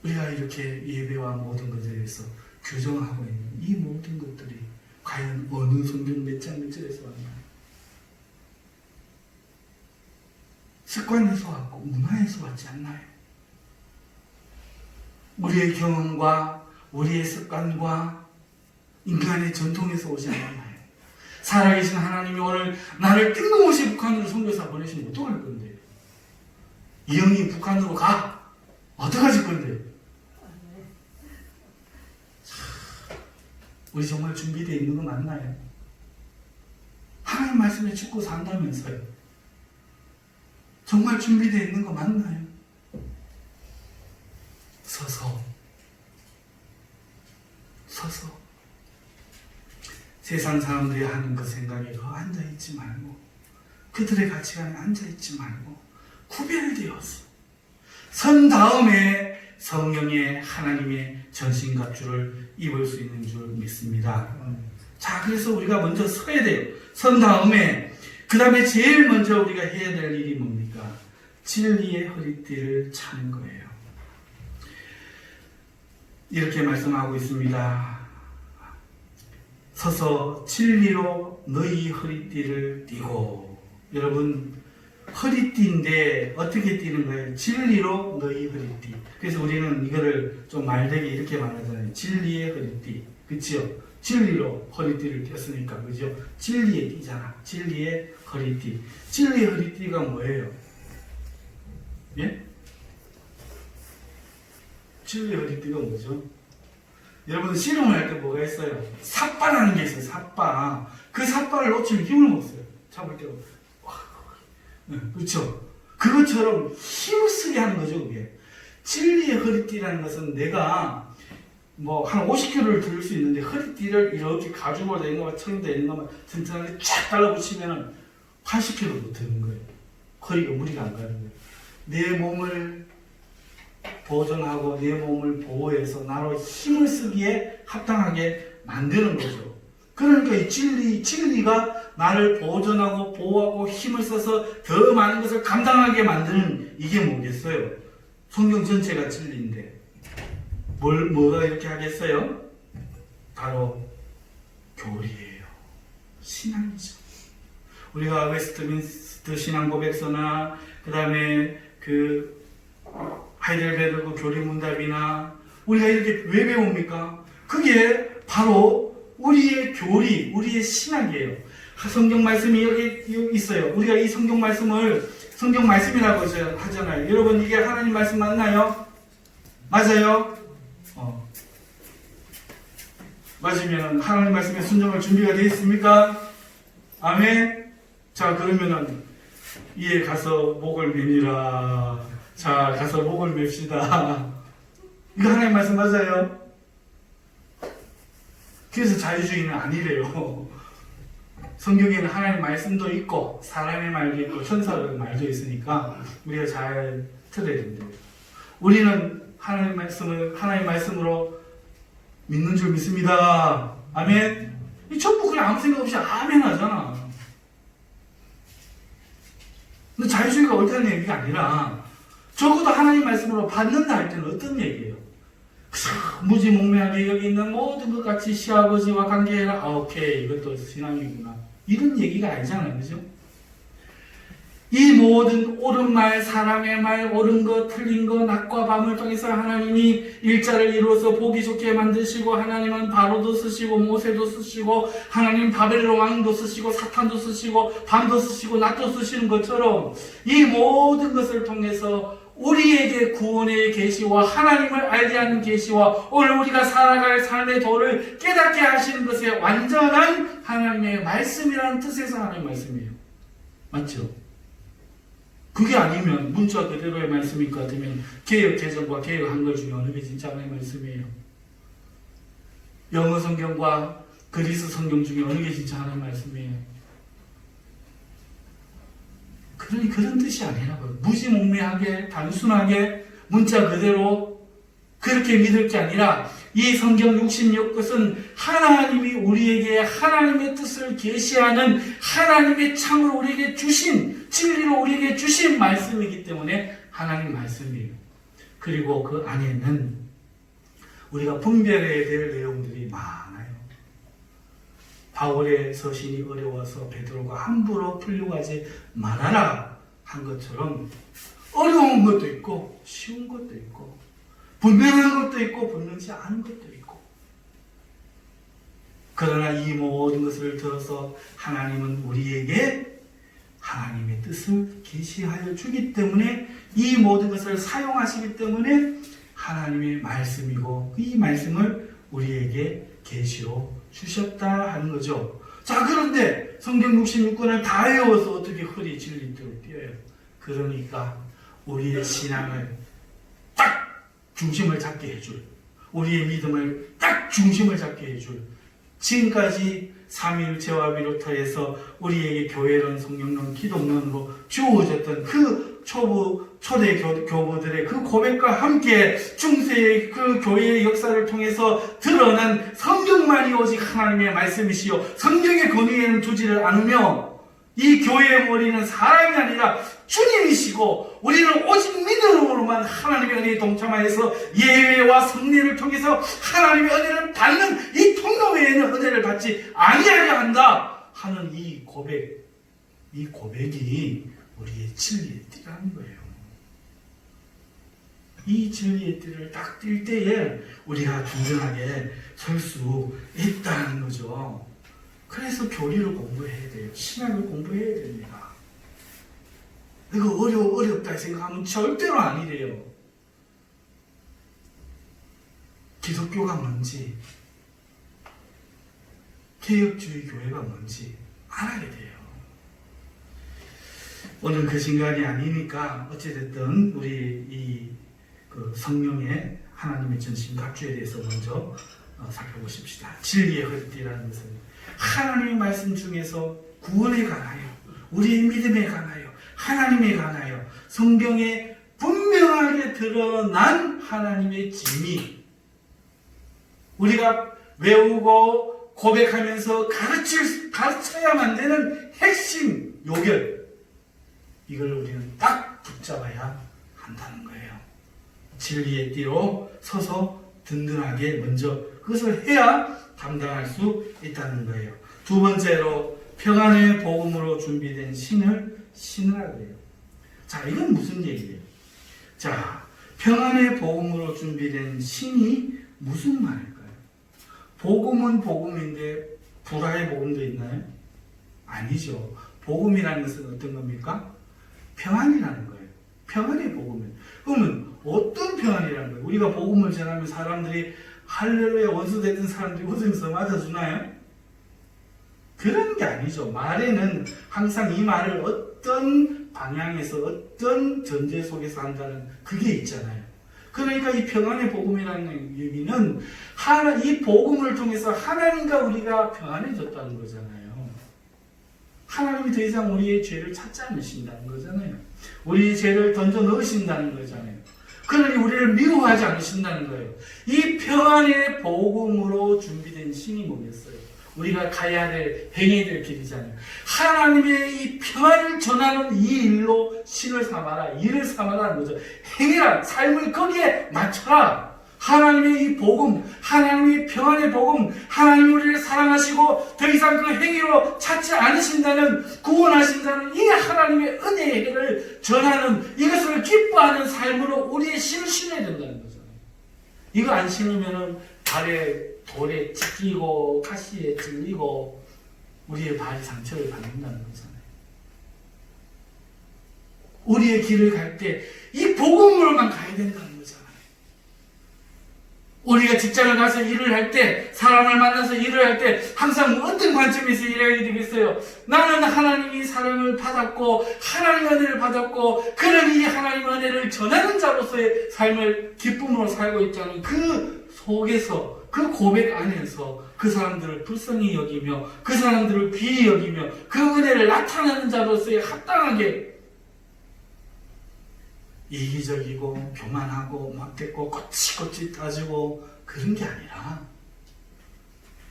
우리가 이렇게 예배와 모든 것에 대해서 규정하고 있는 이 모든 것들이 과연 어느 성경 몇 장 몇 절에서 왔나요? 습관에서 왔고 문화에서 왔지 않나요? 우리의 경험과 우리의 습관과 인간의 전통에서 오지 않나요? 살아계신 하나님이 오늘 나를 뜬금없이 북한으로 선교사 보내시면 어떡할 건데? 이 형이 북한으로 가? 어떡하실 건데? 우리 정말 준비되어 있는 거 맞나요? 하나님 말씀에 죽고 산다면서요. 정말 준비되어 있는 거 맞나요? 서서 세상 사람들이 하는 그 생각에 앉아있지 말고 그들의 가치관에 앉아있지 말고 구별되어서 선 다음에 성령의 하나님의 전신갑주를 입을 수 있는 줄 믿습니다. 자, 그래서 우리가 먼저 서야 돼요. 선 다음에 그 다음에 제일 먼저 우리가 해야 될 일이 뭡니까? 진리의 허리띠를 차는 거예요. 이렇게 말씀하고 있습니다. 서서 진리로 너희 허리띠를 띠고. 여러분 허리띠인데 어떻게 띠는 거예요? 진리로 너희 허리띠. 그래서 우리는 이거를 좀 말되게 이렇게 말하잖아요. 진리의 허리띠. 그치요? 진리로 허리띠를 띄었으니까. 그죠? 진리의 띠잖아. 진리의 허리띠. 진리의 허리띠가 뭐예요? 예? 진리의 허리띠가 뭐죠? 여러분 씨름을 할 때 뭐가 있어요? 삿바라는 게 있어요. 삿바. 그 삿바를 놓치면 힘을 못 써요. 잡을 때로. 네, 그렇죠? 그것처럼 힘을 쓰게 하는 거죠. 그게. 진리의 허리띠라는 것은 내가 뭐 한 50kg를 들을 수 있는데 허리띠를 이렇게 가죽으로 된 것만 철로 된 것만 튼튼하게 쫙 달라붙이면 80kg도 드는 거예요. 허리가 무리가 안 가는 거예요. 내 몸을 보존하고 내 몸을 보호해서 나로 힘을 쓰기에 합당하게 만드는 거죠. 그러니까 이 진리가 나를 보존하고 보호하고 힘을 써서 더 많은 것을 감당하게 만드는 이게 뭐겠어요? 성경 전체가 진리인데 뭐가 이렇게 하겠어요? 바로 교리예요. 신앙이죠. 우리가 웨스트민스터 신앙고백서나 그 다음에 그 하이델베르그 교리문답이나 우리가 이렇게 왜 배웁니까? 그게 바로 우리의 교리, 우리의 신학이에요. 성경 말씀이 여기 있어요. 우리가 이 성경 말씀을 성경 말씀이라고 하잖아요. 여러분 이게 하나님 말씀 맞나요? 맞아요? 맞으면 하나님 말씀에 순종할 준비가 되어 있습니까? 아멘? 자, 그러면은 이에 가서 목을 매니라. 자, 가서 목을 맵시다. 이거 하나님 말씀 맞아요? 그래서 자유주의는 아니래요. 성경에는 하나님 말씀도 있고 사람의 말도 있고 천사의 말도 있으니까 우리가 잘 들어야 된대요. 우리는 하나님 말씀으로 믿는 줄 믿습니다. 아멘. 이 전부 그냥 아무 생각 없이 아멘 하잖아. 근데 자유주의가 옳다는 얘기가 아니라 적어도 하나님 말씀으로 받는다 할 때는 어떤 얘기예요? 무지몽매하게 여기 있는 모든 것 같이 시아버지와 관계해라. 오케이, 이것도 신앙이구나. 이런 얘기가 아니잖아요. 그죠? 이 모든 옳은 말, 사람의 말, 옳은 것, 틀린 것, 낮과 밤을 통해서 하나님이 일자를 이루어서 보기 좋게 만드시고, 하나님은 바로도 쓰시고, 모세도 쓰시고, 하나님 바벨론 왕도 쓰시고, 사탄도 쓰시고, 밤도 쓰시고, 낮도 쓰시는 것처럼 이 모든 것을 통해서 우리에게 구원의 계시와 하나님을 알게 하는 계시와 오늘 우리가 살아갈 삶의 도를 깨닫게 하시는 것에 완전한 하나님의 말씀이라는 뜻에서 하나님의 말씀이에요. 맞죠? 그게 아니면 문자 그대로의 말씀일 것 같으면 개역 개정과 개역 한글 중에 어느 게 진짜 하나님의 말씀이에요? 영어 성경과 그리스 성경 중에 어느 게 진짜 하나님의 말씀이에요? 그러니 그런 뜻이 아니라고요. 무지몽매하게 단순하게 문자 그대로 그렇게 믿을 게 아니라 이 성경 66것은 하나님이 우리에게 하나님의 뜻을 계시하는 하나님의 참으로 우리에게 주신 진리로 우리에게 주신 말씀이기 때문에 하나님 말씀이에요. 그리고 그 안에는 우리가 분별해야 될 내용들이 많아요. 바울의 서신이 어려워서 베드로가 함부로 풀려가지 말아라 한 것처럼 어려운 것도 있고 쉬운 것도 있고 분명한 것도 있고 분명치 않은 것도 있고 그러나 이 모든 것을 들어서 하나님은 우리에게 하나님의 뜻을 계시하여 주기 때문에 이 모든 것을 사용하시기 때문에 하나님의 말씀이고 이 말씀을 우리에게 계시로 주셨다 하는 거죠. 자, 그런데 성경 66권을 다 외워서 어떻게 허리 진리대로 뛰어요? 그러니까 우리의 신앙을 딱 중심을 잡게 해줄, 우리의 믿음을 딱 중심을 잡게 해줄, 지금까지 삼위일체와 비롯하여서 우리에게 교회론, 성령론, 기독론으로 주어졌던 그 초대 교부들의 그 고백과 함께 중세의 그 교회의 역사를 통해서 드러난 성경만이 오직 하나님의 말씀이시요 성경의 권위에는 두지를 않으며 이 교회의 머리는 사람이 아니라 주님이시고 우리는 오직 믿음으로만 하나님의 은혜에 동참하여서 예배와 성례를 통해서 하나님의 은혜를 받는 이 통로 외에는 은혜를 받지 아니하게 한다 하는 이 고백이 우리의 진리의 띠라는 거예요. 이 진리의 띠를 딱 띌 때에 우리가 든든하게 설 수 있다는 거죠. 그래서 교리를 공부해야 돼요. 신학을 공부해야 됩니다. 이거 어렵다 생각하면 절대로 아니래요. 기독교가 뭔지, 개혁주의 교회가 뭔지 알아야 돼요. 오늘 그 시간이 아니니까 어찌됐든 우리 그 성령의 하나님의 전신 갑주에 대해서 먼저 살펴보십시다. 진리의 허리띠라는 것은 하나님의 말씀 중에서 구원에 관하여, 우리의 믿음에 관하여, 하나님에 관하여 성경에 분명하게 드러난 하나님의 진리, 우리가 외우고 고백하면서 가르쳐야만 되는 핵심 요결, 이걸 우리는 딱 붙잡아야 한다는 거예요. 진리의 띠로 서서 든든하게 먼저 그것을 해야 감당할 수 있다는 거예요. 두 번째로 평안의 복음으로 준비된 신을 신으라 그래요. 자, 이건 무슨 얘기예요? 자, 평안의 복음으로 준비된 신이 무슨 말일까요? 복음은 복음인데 불화의 복음도 있나요? 아니죠. 복음이라는 것은 어떤 겁니까? 평안이라는 거예요. 평안의 복음은. 그러면 어떤 평안이라는 거예요? 우리가 복음을 전하면 사람들이 할렐루야 원수 됐던 사람들이 웃으면서 맞아주나요? 그런 게 아니죠. 말에는 항상 이 말을 어떤 방향에서 어떤 전제 속에서 한다는 그게 있잖아요. 그러니까 이 평안의 복음이라는 얘기는 이 복음을 통해서 하나님과 우리가 평안해졌다는 거잖아요. 하나님이 더 이상 우리의 죄를 찾지 않으신다는 거잖아요. 우리의 죄를 던져 넣으신다는 거잖아요. 그러니 우리를 미워하지 않으신다는 거예요. 이 평안의 복음으로 준비된 신이 뭐겠어요? 우리가 가야 될, 행해야 될 길이잖아요. 하나님의 이 평안을 전하는 이 일로 신을 삼아라, 일을 삼아라는 거죠. 행해라, 삶을 거기에 맞춰라. 하나님의 이 복음, 하나님의 평안의 복음, 하나님 우리를 사랑하시고 더 이상 그 행위로 찾지 않으신다는, 구원하신다는 이 하나님의 은혜의 해를 전하는, 이것을 기뻐하는 삶으로 우리의 신을 신어야 된다는 거잖아요. 이거 안 신으면은 발에 돌에 찢기고 가시에 찔리고 우리의 발이 상처를 받는다는 거잖아요. 우리의 길을 갈 때 이 복음으로만 가야 된다는 거잖아요. 우리가 직장을 가서 일을 할 때, 사람을 만나서 일을 할 때 항상 어떤 관점에서 일해야 되겠어요? 나는 하나님이 사랑을 받았고 하나님의 은혜를 받았고 그러니 이 하나님의 은혜를 전하는 자로서의 삶을 기쁨으로 살고 있다는 그 속에서, 그 고백 안에서 그 사람들을 불쌍히 여기며 그 사람들을 귀히 여기며 그 은혜를 나타내는 자로서의 합당하게, 이기적이고 교만하고 막대고 꼬치꼬치 따지고 그런 게 아니라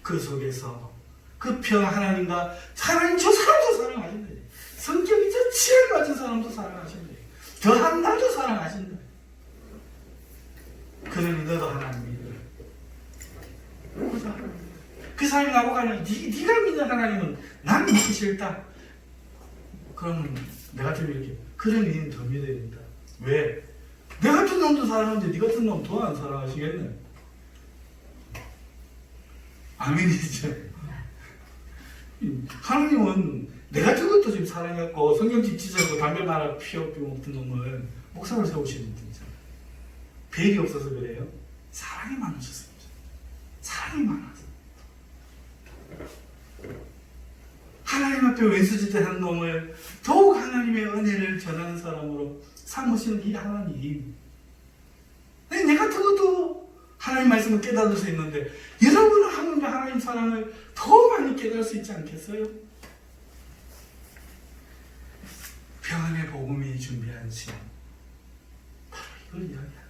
그 속에서 그 하나님과 하나님 저 사람도 사랑하신다. 성격이 저 치열 맞은 사람도 사랑하신다. 저한 나도 사랑하신다. 그러니 너도 하나님 믿어. 그 사람이 나보고 하는 네가 믿는 하나님은 난 믿기 싫다. 그러면 내 같은 이렇게 그런 니는 더 믿어야 된다. 왜? 내 같은 놈도 사랑하는데 네 같은 놈 더 안 사랑하시겠네. 아멘이죠. 하나님은 내 같은 것도 지금 사랑했고 성경집 찢어고 담배 말아 피우고 먹던 놈을 목사로 세우시는 분이잖아요. 배역이 없어서 그래요. 사랑이 많으셨습니다. 사랑이 많아서. 하나님 앞에 왼수짓을 한 놈을 더욱 하나님의 은혜를 전하는 사람으로 삼으시는 이 하나님. 내 같은 것도 하나님 말씀을 깨달을 수 있는데 여러분은 하나님 사랑을 더 많이 깨달을 수 있지 않겠어요? 평안의 복음이 준비한 신, 바로 이걸 이야기하는 거예요.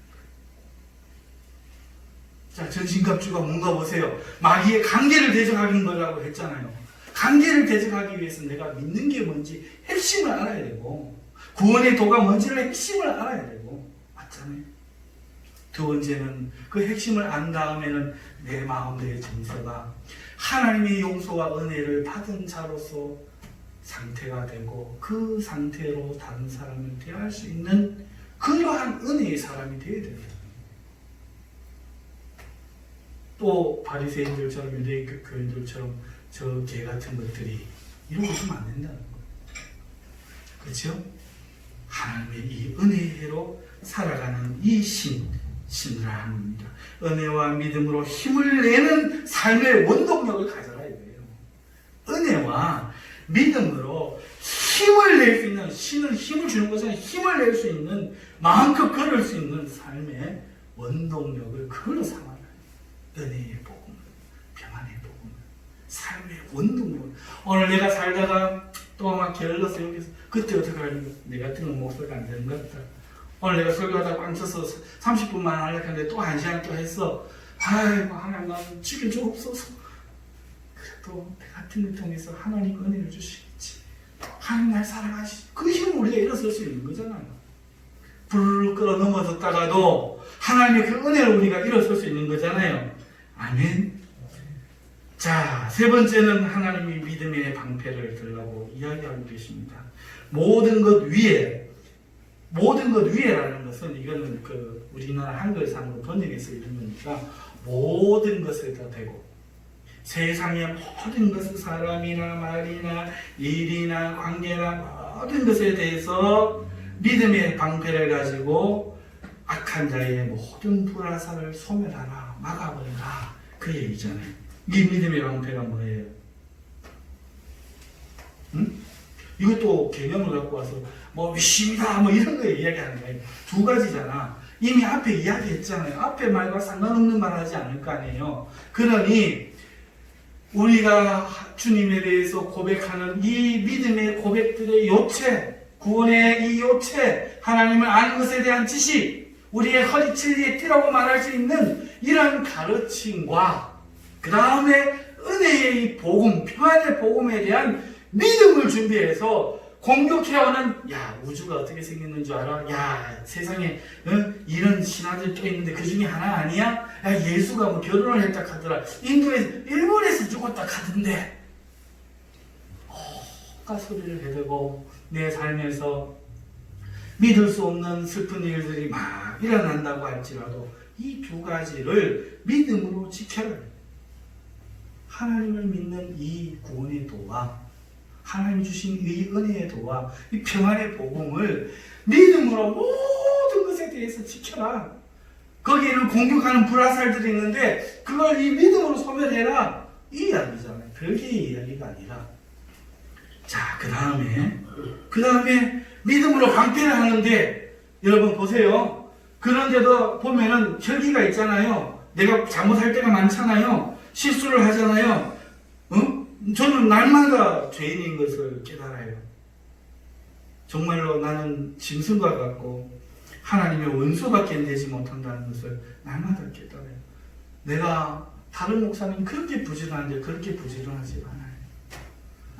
자, 전신갑주가 뭔가 보세요. 마귀의 관계를 대적하는 거라고 했잖아요. 관계를 대적하기 위해서 내가 믿는 게 뭔지 핵심을 알아야 되고 구원의 도가 뭔지를 핵심을 알아야 되고, 맞잖아요. 두 번째는 그 핵심을 안 다음에는 내 마음, 내 정서가 하나님의 용서와 은혜를 받은 자로서 상태가 되고 그 상태로 다른 사람을 대할 수 있는 그러한 은혜의 사람이 되어야 됩니다. 또 바리새인들처럼 유대교 교인들처럼 저 개 같은 것들이 이러고 있으면 안 된다는 거예요. 그렇죠? 하나님의 이 은혜로 살아가는 이 신을 합니다. 은혜와 믿음으로 힘을 내는 삶의 원동력을 가져라 이거예요. 은혜와 믿음으로 힘을 낼 수 있는, 신은 힘을 주는 것은 힘을 낼 수 있는, 마음껏 걸을 수 있는 삶의 원동력을 그걸로 삼아라. 은혜의 복음, 평안의 복음, 삶의 원동력. 오늘 내가 살다가 또 막 게을러서 여기서 그때 어떻게 하는 거? 내 같은 건 목소리가 안 되는 것 같다. 오늘 내가 설교하다 꽝 쳐서 30분만 하려고 했는데 또 1시간 또 했어. 아이고 하나님 나는 죽여주옵소서. 그래도 내 같은 걸 통해서 하나님 은혜를 주시겠지. 하나님 날 사랑하시지. 그 힘을 우리가 일어설 수 있는 거잖아요. 불을 끌어 넘어졌다가도 하나님의 그 은혜를 우리가 일어설 수 있는 거잖아요. 아멘. 자, 세 번째는 하나님이 믿음의 방패를 들라고 이야기하고 계십니다. 모든 것 위에라는 것은 이거는 우리나라 한글상으로 번역해서 이런 거니까 모든 것에 다 되고 세상의 모든 것은 사람이나 말이나 일이나 관계나 모든 것에 대해서 믿음의 방패를 가지고 악한 자의 모든 불화살을 소멸하라, 막아버리라 그 얘기잖아요. 이 믿음의 방패가 뭐예요? 응? 이것도 개념을 갖고 와서 위심이다 이런 거 이야기하는 거예요. 두 가지잖아. 이미 앞에 이야기했잖아요. 앞에 말과 상관없는 말 하지 않을 거 아니에요. 그러니 우리가 주님에 대해서 고백하는 이 믿음의 고백들의 요체, 구원의 이 요체, 하나님을 아는 것에 대한 지식, 우리의 허리치에 띠라고 말할 수 있는 이런 가르침과 그 다음에 은혜의 이 복음, 평안의 복음에 대한 믿음을 준비해서 공격해오는, 야 우주가 어떻게 생겼는 줄 알아? 야 세상에 이런 신화들 또 있는데 그 중에 하나 아니야? 야 예수가 결혼을 했다 하더라. 일본에서 죽었다 하던데. 소리를 해대고 내 삶에서 믿을 수 없는 슬픈 일들이 막 일어난다고 할지라도 이 두 가지를 믿음으로 지켜라. 하나님을 믿는 이 구원의 도와 하나님 주신 이 은혜의 도와 이 평안의 복음을 믿음으로 모든 것에 대해서 지켜라. 거기에는 공격하는 불화살들이 있는데 그걸 이 믿음으로 소멸해라. 이 이야기잖아요. 별개의 이야기가 아니라. 자, 그 다음에 믿음으로 방패를 하는데 여러분 보세요. 그런데도 보면은 혈기가 있잖아요. 내가 잘못할 때가 많잖아요. 실수를 하잖아요. 저는 날마다 죄인인 것을 깨달아요. 정말로 나는 짐승과 같고 하나님의 원수밖에 되지 못한다는 것을 날마다 깨달아요. 내가 다른 목사님 그렇게 부지런한데 그렇게 부지런하지 않아요.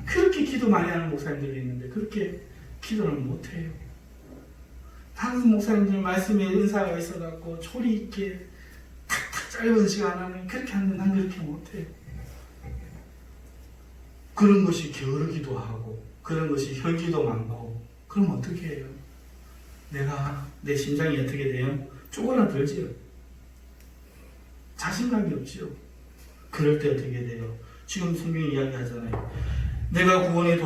그렇게 기도 많이 하는 목사님들이 있는데 그렇게 기도를 못해요. 다른 목사님들 말씀에 은사가 있어갖고 초리 있게 탁탁 짧은 시간 안에 그렇게 하는데 난 그렇게 못해요. 그런 것이 게으르기도 하고 그런 것이 혈기도 많고 그럼 어떻게 해요? 내 심장이 어떻게 돼요? 쪼그라들지요. 자신감이 없지요. 그럴 때 어떻게 돼요? 지금 성경이 이야기하잖아요. 내가 구원의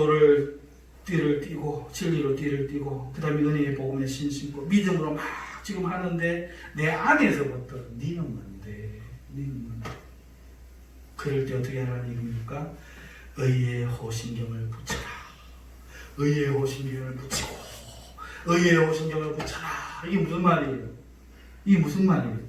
띠를 띠고 진리로 띠를 띠고 그 다음에 은혜의 복음에 신심고 믿음으로 막 지금 하는데 내 안에서부터 니는 뭔데? 그럴 때 어떻게 하라는 얘기입니까? 의의 호신경을 붙여라. 의의 호신경을 붙이고 의의 호신경을 붙여라. 이게 무슨 말이에요?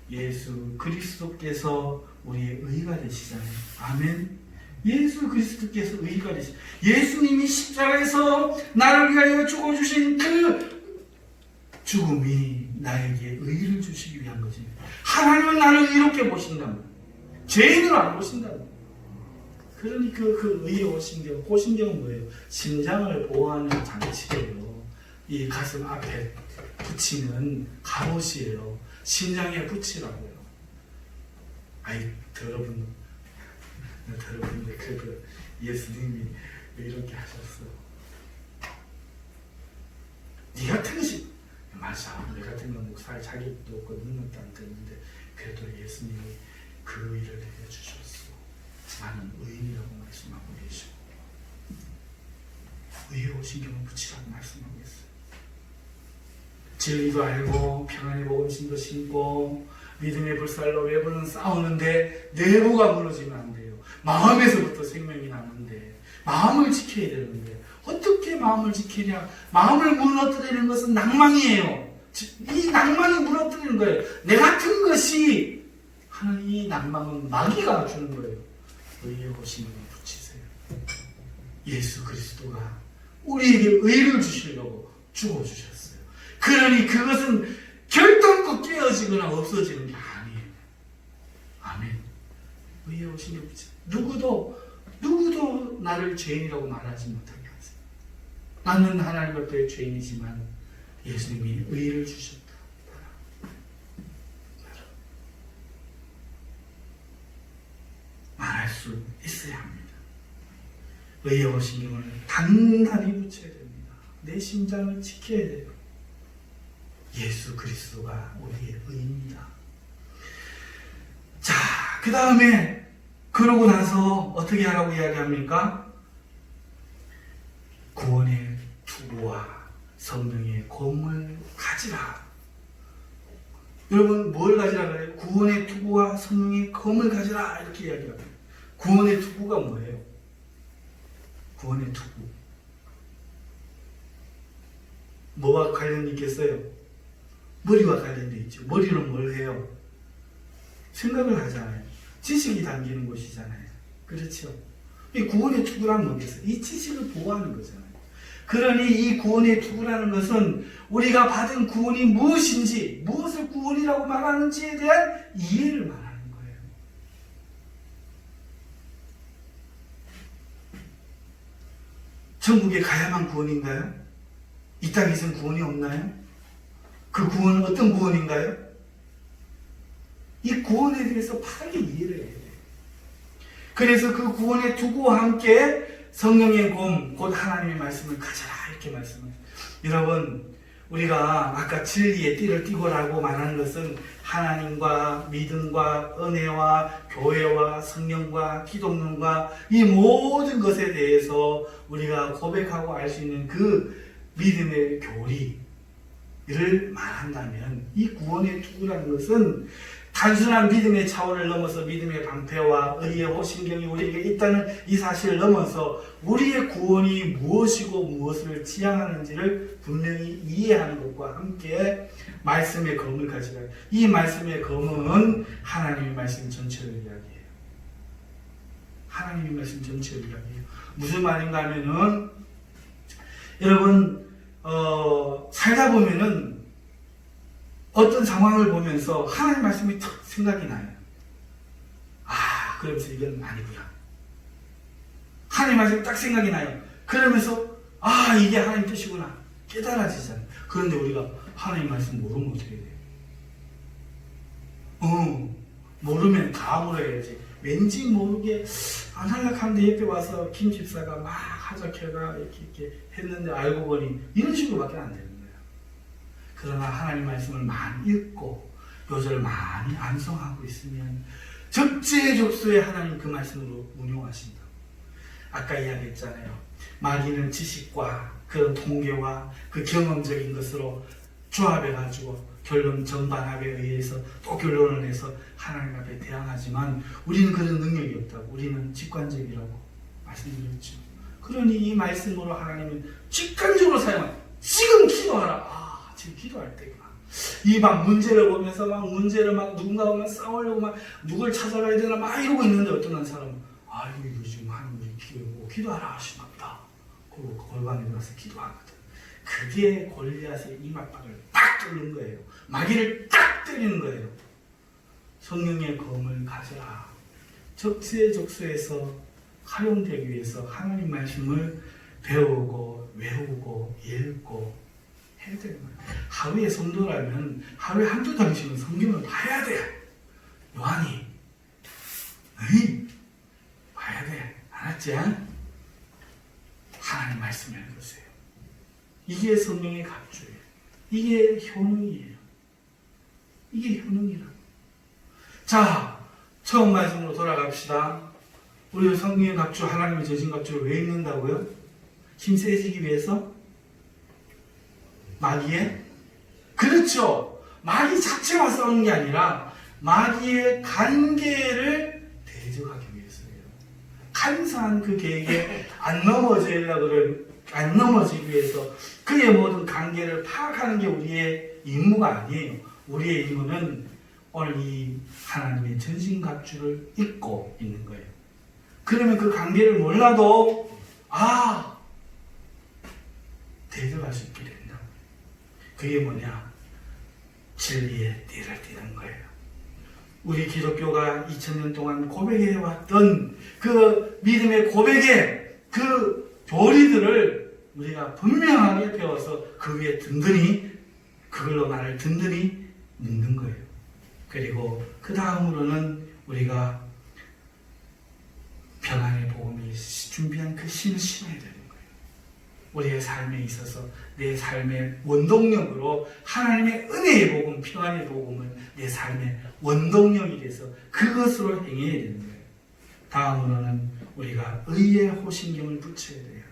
예수 그리스도께서 우리의 의가 되시잖아요. 아멘. 예수 그리스도께서 의가 되시잖아요. 예수님이 십자가에서 나를 위하여 죽어주신 그 죽음이 나에게 의를 주시기 위한 거지. 하나님은 나를 의롭게 보신다면 죄인으로 안 보신다면. 그러니까 그 의의 호신경은 뭐예요? 심장을 보호하는 장치예요. 이 가슴 앞에 붙이는 갑옷이에요. 심장에 붙이라고요. 여러분들 그래도 예수님이 이렇게 하셨어. 네 같은 것이 맞아. 내 같은 건 목사를 자격도 없고 능력도 안 되는데 그래도 예수님이 그 일을 해주셨어. 나는 의인이라고 말씀하고 계시고 의로 신경을 붙이라고 말씀하고 있어요. 진리도 알고 평안의 복음신도 신고 믿음의 불살로 외부는 싸우는데 내부가 무너지면 안 돼요. 마음에서부터 생명이 나는데 마음을 지켜야 되는데 어떻게 마음을 지키냐? 마음을 무너뜨리는 것은 낭망이에요. 이 낭망이 무너뜨리는 거예요. 내 같은 것이 하는 이 낭망은 마귀가 주는 거예요. 의의 호심을 붙이세요. 예수 그리스도가 우리에게 의를 주시려고 죽어주셨어요. 그러니 그것은 결단코 깨어지거나 없어지는 게 아니에요. 아멘. 의의 호심을 붙이세요. 누구도 나를 죄인이라고 말하지 못하게 하세요. 나는 하나님 앞에 죄인이지만 예수님이 의를 주셨다. 말할 수 있어야 합니다. 의의 신경을 단단히 붙여야 됩니다. 내 심장을 지켜야 돼요. 예수 그리스도가 우리의 의입니다. 자, 그 다음에 그러고 나서 어떻게 하라고 이야기합니까? 구원의 투구와 성령의 검을 가지라. 여러분 뭘 가지라 그래요? 구원의 투구와 성령의 검을 가지라 이렇게 이야기합니다. 구원의 투구가 뭐예요? 구원의 투구 뭐와 관련이 있겠어요? 머리와 관련돼 있죠. 머리는 뭘 해요? 생각을 하잖아요. 지식이 담기는 곳이잖아요. 그렇죠? 이 구원의 투구란 뭐겠어요? 이 지식을 보호하는 거잖아요. 그러니 이 구원의 투구라는 것은 우리가 받은 구원이 무엇인지, 무엇을 구원이라고 말하는지에 대한 이해를 말하는 거예요. 천국에 가야만 구원인가요? 이 땅에선 구원이 없나요? 그 구원은 어떤 구원인가요? 이 구원에 대해서 바르게 이해를 해야 돼요. 그래서 그 구원의 투구와 함께 성령의 검, 곧 하나님의 말씀을 가져라 이렇게 말씀을. 여러분 우리가 아까 진리의 띠를 띠고라고 말하는 것은 하나님과 믿음과 은혜와 교회와 성령과 기독론과 이 모든 것에 대해서 우리가 고백하고 알 수 있는 그 믿음의 교리를 말한다면 이 구원의 투구라는 것은 단순한 믿음의 차원을 넘어서 믿음의 방패와 의의 호신경이 우리에게 있다는 이 사실을 넘어서 우리의 구원이 무엇이고 무엇을 지향하는지를 분명히 이해하는 것과 함께 말씀의 검을 가지라. 이 말씀의 검은 하나님의 말씀 전체를 이야기해요. 하나님의 말씀 전체를 이야기해요. 무슨 말인가 하면은 여러분 살다 보면은 어떤 상황을 보면서 하나님 말씀이 탁 생각이 나요. 아, 그러면서 이건 아니구나. 하나님 말씀이 딱 생각이 나요. 그러면서 아, 이게 하나님 뜻이구나. 깨달아지잖아요. 그런데 우리가 하나님 말씀 모르면 어떻게 돼요? 모르면 다음으로 해야지. 왠지 모르게 안 하려하는데 옆에 와서 김 집사가 막 하자켜가 이렇게 했는데 알고 보니 이런 식으로밖에 안 되는 거예요. 그러나 하나님 말씀을 많이 읽고 요절 많이 암송하고 있으면 적재적소에 하나님 그 말씀으로 운용하신다. 아까 이야기했잖아요. 마귀는 지식과 그런 통계와 그 경험적인 것으로 조합해가지고 결론 정반합에 의해서 또 결론을 내서 하나님 앞에 대항하지만 우리는 그런 능력이 없다고. 우리는 직관적이라고 말씀드렸죠. 그러니 이 말씀으로 하나님은 직관적으로 사용한 지금 기도하라. 지금 기도할 때구나. 이 막 문제를 보면서 막 문제를 막 누군가 오면 싸우려고 막 누굴 찾아가야 되나 막 이러고 있는데 어떤 한 사람은 이거 지금 하나님 기도하라 하시나 보다. 그리고 골반에 들어서 기도하거든. 그게 골리앗의 이맛박을 딱 뚫는 거예요. 마귀를 딱 때리는 거예요. 성령의 검을 가져라. 적재적소에서 활용되기 위해서 하나님 말씀을 배우고 외우고 읽고 해야 되는 거예요. 하루에 성도라면 하루에 한두 장씩은 성경을 봐야 돼. 요한이 봐야 돼. 알았지? 말씀하는 것이에요. 이게 성령의 갑주예요. 이게 효능이에요. 이게 효능이라. 자, 처음 말씀으로 돌아갑시다. 우리 성령의 갑주, 하나님의 전신 갑주를 왜 입는다고요? 힘 세지기 위해서? 마귀의? 그렇죠. 마귀 자체와 싸우는 게 아니라 마귀의 관계를 대적하기 위해서예요. 간사한 그 계획에 안 넘어지기 위해서 그의 모든 관계를 파악하는 게 우리의 임무가 아니에요. 우리의 임무는 오늘 이 하나님의 전신갑주를 입고 있는 거예요. 그러면 그 관계를 몰라도 대적할 수 있게 된다. 그게 뭐냐? 진리의 띠를 띠는 거예요. 우리 기독교가 2000년 동안 고백해왔던 그 믿음의 고백의 그 교리들을 우리가 분명하게 배워서 그 위에 든든히, 그걸로 나를 든든히 믿는 거예요. 그리고 그 다음으로는 우리가 평안의 복음이 준비한 그 신을 신어야 되는 거예요. 우리의 삶에 있어서 내 삶의 원동력으로 하나님의 은혜의 복음, 평안의 복음은 내 삶의 원동력이 돼서 그것으로 행해야 되는 거예요. 다음으로는 우리가 의의 호신경을 붙여야 돼요.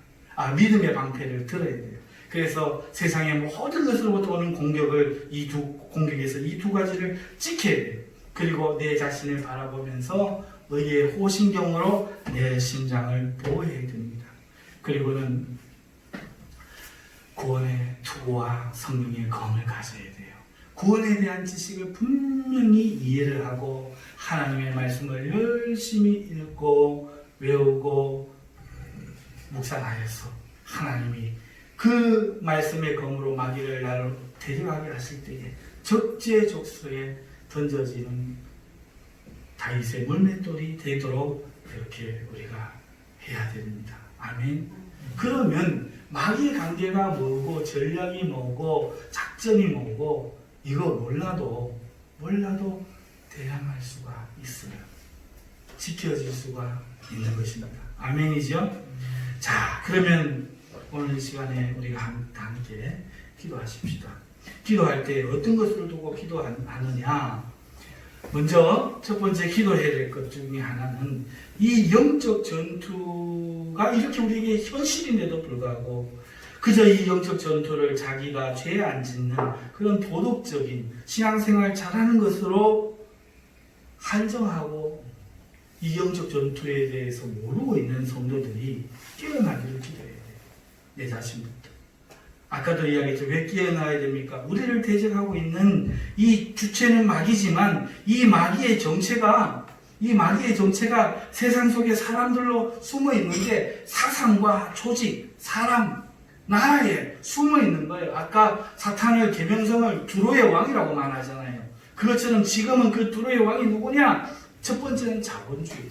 믿음의 방패를 들어야 돼요. 그래서 세상의 모든 것으로부터 오는 공격에서 이 두 가지를 지켜야 돼요. 그리고 내 자신을 바라보면서 의의 호신경으로 내 심장을 보호해야 됩니다. 그리고는 구원의 투구와 성령의 검을 가져야 돼요. 구원에 대한 지식을 분명히 이해를 하고 하나님의 말씀을 열심히 읽고 외우고 묵상하여서 하나님이 그 말씀의 검으로 마귀를 나를 대적하게 하실 때에 적재적소에 던져지는 다윗의 물맷돌이 되도록 이렇게 우리가 해야 됩니다. 아멘. 그러면 마귀의 관계가 뭐고 전략이 뭐고 작전이 뭐고 이거 몰라도 대항할 수가 있어요. 지켜질 수가 있는 것입니다. 아멘이죠? 자, 그러면 오늘 이 시간에 우리가 함께 기도하십시다. 기도할 때 어떤 것을 두고 기도하느냐? 먼저 첫 번째 기도해야 될 것 중에 하나는 이 영적 전투가 이렇게 우리에게 현실인데도 불구하고 그저 이 영적 전투를 자기가 죄 안 짓는 그런 도덕적인 신앙생활 잘하는 것으로 한정하고 이 영적 전투에 대해서 모르고 있는 성도들이 깨어나기를 기도해야 돼요. 내 자신부터. 아까도 이야기했죠. 왜 깨어나야 됩니까? 우리를 대적하고 있는 이 주체는 마귀지만 이 마귀의 정체가 세상 속에 사람들로 숨어 있는데 사상과 조직, 사람, 나라에 숨어 있는 거예요. 아까 사탄의 계명성을 두로의 왕이라고 말하잖아요. 그것처럼 지금은 그 두로의 왕이 누구냐? 첫 번째는 자본주의.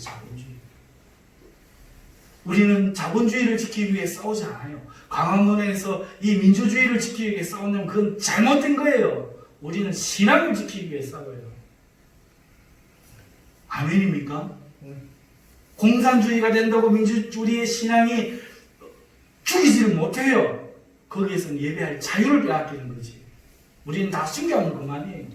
우리는 자본주의를 지키기 위해 싸우지 않아요. 광화문에서 이 민주주의를 지키기 위해 싸우면 그건 잘못된 거예요. 우리는 신앙을 지키기 위해 싸워요. 아멘입니까? 공산주의가 된다고 우리의 신앙이 죽이지를 못해요. 거기에서는 예배할 자유를 빼앗기는 거지. 우리는 다 숨겨놓은 것만이에요.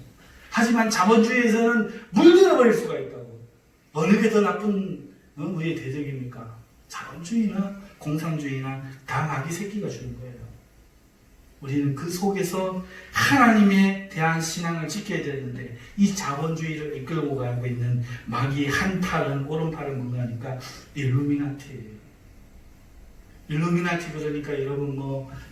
하지만 자본주의에서는 물들어버릴 수가 있다고. 어느 게 더 나쁜 우리의 대적입니까? 자본주의나 공산주의나 다 마귀 새끼가 주는 거예요. 우리는 그 속에서 하나님에 대한 신앙을 지켜야 되는데 이 자본주의를 이끌고 가고 있는 마귀의 한 팔은 오른팔은 뭔가니까 일루미나티예요. 일루미나티 그러니까 여러분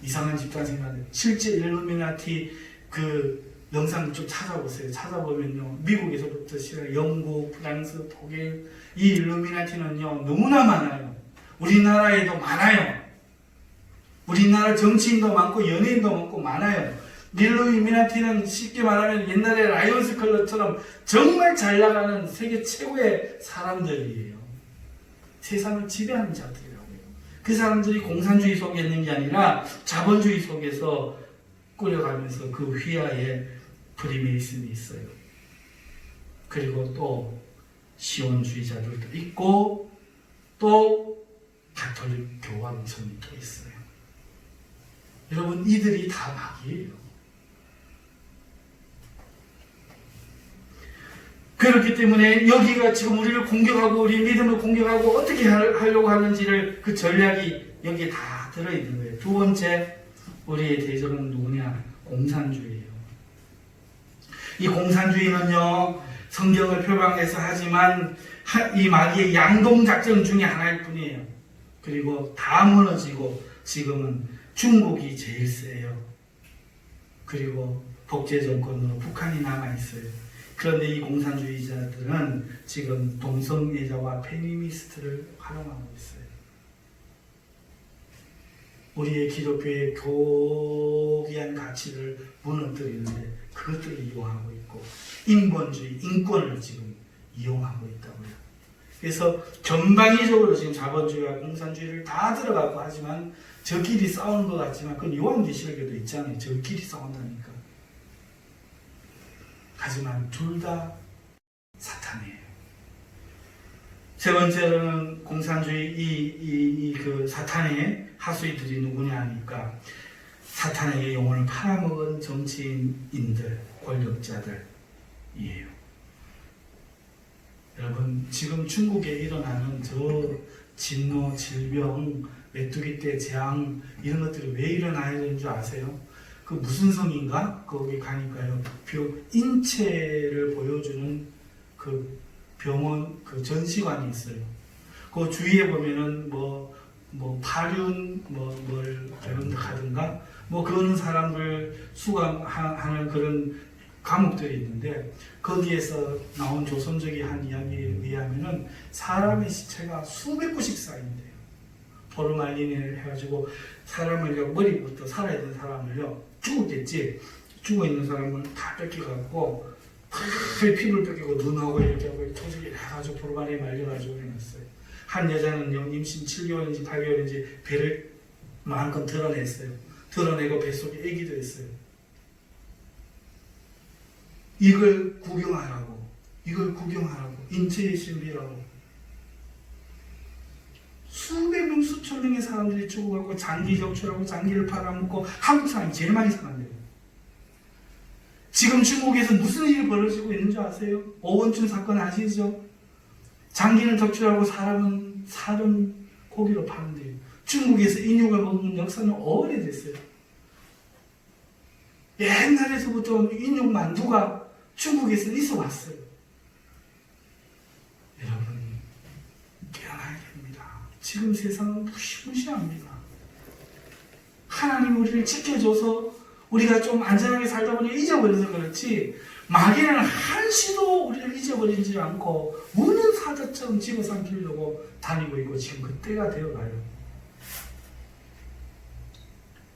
이상한 집단 생각해요. 실제 일루미나티 그 영상 좀 찾아보세요. 찾아보면요. 미국에서부터 시작 영국, 프랑스, 독일 이 일루미나티는요. 너무나 많아요. 우리나라에도 많아요. 우리나라 정치인도 많고 연예인도 많고 많아요. 일루미나티는 쉽게 말하면 옛날에 라이온스 클럽처럼 정말 잘 나가는 세계 최고의 사람들이에요. 세상을 지배하는 자들이라고요. 그 사람들이 공산주의 속에 있는 게 아니라 자본주의 속에서 꾸려가면서 그 휘하에 프리메이슨이 있어요. 그리고 또 시온주의자들도 있고 또 가톨릭 교황청이 또 있어요. 여러분, 이들이 다 마귀예요. 그렇기 때문에 여기가 지금 우리를 공격하고 우리 믿음을 공격하고 어떻게 하려고 하는지를 그 전략이 여기에 다 들어있는 거예요. 두 번째, 우리의 대적은 누구냐? 공산주의예요. 이 공산주의는요, 성경을 표방해서 하지만 이 마귀의 양동작전 중에 하나일 뿐이에요. 그리고 다 무너지고 지금은 중국이 제일 세요. 그리고 독재정권으로 북한이 남아있어요. 그런데 이 공산주의자들은 지금 동성애자와 페미니스트를 활용하고 있어요. 우리의 기독교의 교기한 가치를 무너뜨리는데 그것들을 이용하고 있고, 인본주의, 인권을 지금 이용하고 있다고요. 그래서 전방위적으로 지금 자본주의와 공산주의를 다 들어가고 하지만 저끼리 싸우는 것 같지만 그건 요한계시록에도 있잖아요. 저끼리 싸운다니까. 하지만 둘 다 사탄이에요. 세 번째로는 공산주의 그 사탄의 하수인들이 누구냐 하니까 사탄에게 영혼을 팔아먹은 정치인들, 권력자들이에요. 여러분, 지금 중국에 일어나는 저 진노, 질병, 메뚜기 떼 재앙 이런 것들이 왜 일어나야 되는 줄 아세요? 그 무슨 성인가? 거기 가니까요. 인체를 보여주는 그 병원, 그 전시관이 있어요. 그 주위에 보면은 파륜, 뭘 하든가, 그런 사람들 수감하는 그런 감옥들이 있는데, 거기에서 나온 조선족의 한 이야기에 의하면은 사람의 시체가 수백 구씩 쌓인대요. 포르말린을 해가지고 사람을 머리부터 살아있는 사람을요, 죽었겠지. 죽어있는 사람을 다 뺏겨갖고 피부를 뺏기고 눈하고 이렇게 하고 토지기 해가지고 포르말린에 말려가지고 해놨어요. 한 여자는요, 임신 7개월인지 8개월인지 배를 마음껏 드러냈어요. 드러내고 뱃속에 아기도 있어요. 이걸 구경하라고, 인체의 신비라고. 수백 명, 수천 명의 사람들이 죽어가고 장기 적출하고 장기를 팔아먹고 한국 사람이 제일 많이 사는데요. 지금 중국에서 무슨 일이 벌어지고 있는 줄 아세요? 오원춘 사건 아시죠? 장기는 적출하고 사람 고기로 파는데요. 중국에서 인육을 먹는 역사는 오래됐어요. 옛날에서부터 인육 만두가 중국에서 있어 왔어요. 여러분, 깨어나야 됩니다. 지금 세상은 무시무시합니다. 하나님 우리를 지켜줘서 우리가 좀 안전하게 살다 보니 잊어버려서 그렇지, 마귀는 한시도 우리를 잊어버리지 않고 무는 사자처럼 집어삼키려고 다니고 있고 지금 그때가 되어가요.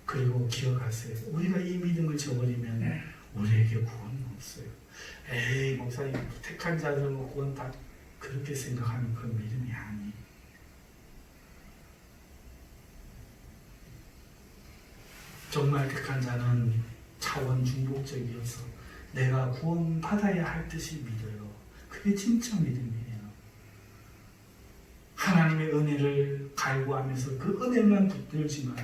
그리고 기억하세요. 우리가 이 믿음을 저버리면 우리에게 구원은 없어요. 에이, 목사님, 택한 자들은 구원 다 그렇게 생각하는 그런 믿음이 아니에요. 정말 택한 자는 차원 중복적이어서 내가 구원받아야 할 뜻이 믿어요. 그게 진짜 믿음이에요. 하나님의 은혜를 갈구하면서 그 은혜만 붙들지만,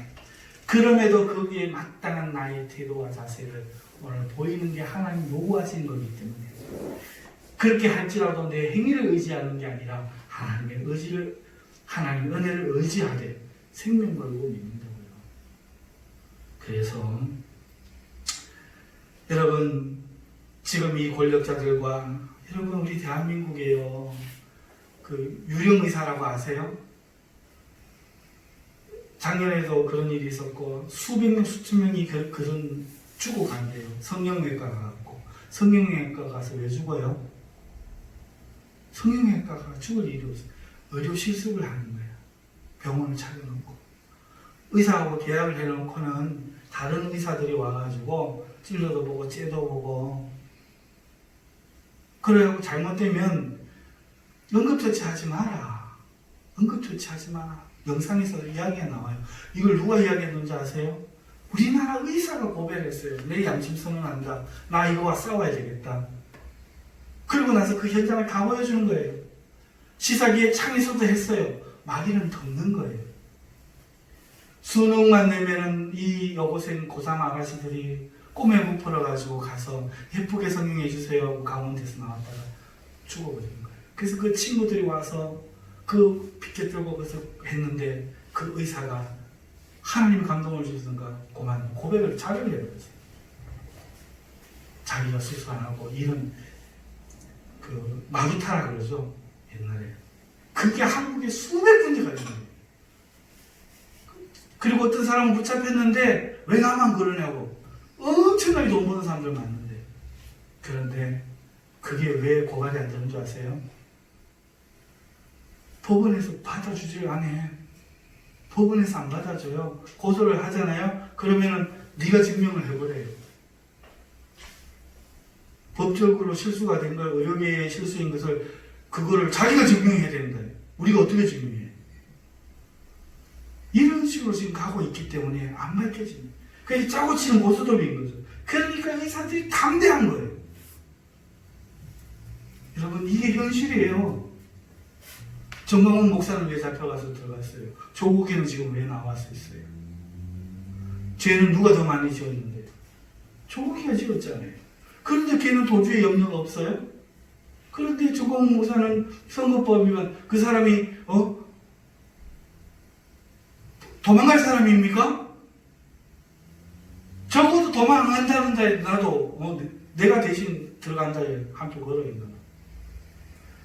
그럼에도 거기에 마땅한 나의 태도와 자세를 오늘 보이는 게 하나님 요구하시는 거기 때문에, 그렇게 할지라도 내 행위를 의지하는 게 아니라 하나님의 은혜를 의지하되 생명 걸고 믿는다고요. 그래서 여러분, 지금 이 권력자들과, 여러분, 우리 대한민국에요, 그 유령의사라고 아세요? 작년에도 그런 일이 있었고 수백 명, 수천 명이 그런 죽어간대요. 성형외과 가고. 성형외과 가서 왜 죽어요? 성형외과가 죽을 일이 없어요. 의료 실습을 하는 거예요. 병원을 차려놓고 의사하고 계약을 해놓고는 다른 의사들이 와가지고 찔러도 보고 째도 보고, 그래갖고 잘못되면 응급처치하지 마라. 응급처치하지 마라. 영상에서 이야기가 나와요. 이걸 누가 이야기했는지 아세요? 우리나라 의사가 고백했어요. 내 양심 선언한다. 나 이거와 싸워야 되겠다. 그러고 나서 그 현장을 다 보여주는 거예요. 시사기에 창에서도 했어요. 마귀는 덮는 거예요. 수능만 내면은 이 여고생 고3 아가씨들이 꿈에 부풀어가지고 가서 예쁘게 성형해 주세요 강원대에서 나왔다가 죽어버린 거예요. 그래서 그 친구들이 와서 그 피켓 들고 가서 했는데 그 의사가 하나님의 감동을 주시던가 그만 고백을 자백을 해버렸어요. 자기가 수술 안 하고 이런 그 마루타라 그러죠 옛날에. 그게 한국에 수백 군데가 있는 거예요. 그리고 어떤 사람은 붙잡혔는데 왜 나만 그러냐고 엄청나게 돈 버는 사람들 많은데, 그런데 그게 왜 고발이 안 되는 줄 아세요? 법원에서 받아주질 않아. 법원에서 안 받아줘요. 고소를 하잖아요. 그러면은 네가 증명을 해보래요. 법적으로 실수가 된 걸, 의료계의 실수인 것을 그거를 자기가 증명해야 된다. 우리가 어떻게 증명해? 이런 식으로 지금 가고 있기 때문에 안 밝혀집니다. 그래서 짜고 치는 고스톱인 거죠. 그러니까 의사들이 담대한 거예요. 여러분, 이게 현실이에요. 정광훈 목사는 왜 잡혀가서 들어갔어요? 조국이는 지금 왜 나와서 있어요? 죄는 누가 더 많이 지었는데? 조국이가 지었잖아요. 그런데 걔는 도주의 염려가 없어요? 그런데 정광훈 목사는 선거법이면 그 사람이 도망갈 사람입니까? 적어도 도망 안 간다는데 나도 내가 대신 들어간다 한표 걸어야 된다.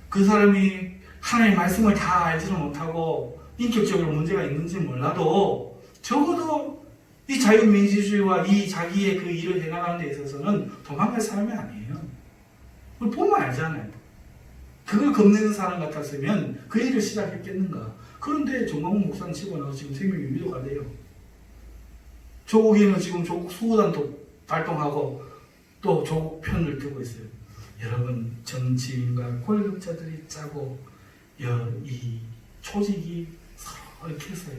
그 사람이 하나님의 말씀을 다 알지는 못하고 인격적으로 문제가 있는지 몰라도 적어도 이 자유민주주의와 이 자기의 그 일을 해나가는 데 있어서는 도망갈 사람이 아니에요. 그걸 보면 알잖아요. 그걸 겁내는 사람 같았으면 그 일을 시작했겠는가. 그런데 정광훈 목사는 집어넣어 지금 생명이 위로가 돼요. 조국에는 지금 조국 수호단도 발동하고 또 조국 편을 들고 있어요. 여러분, 정치인과 권력자들이 짜고 이 조직이 서로 이렇게 해서요.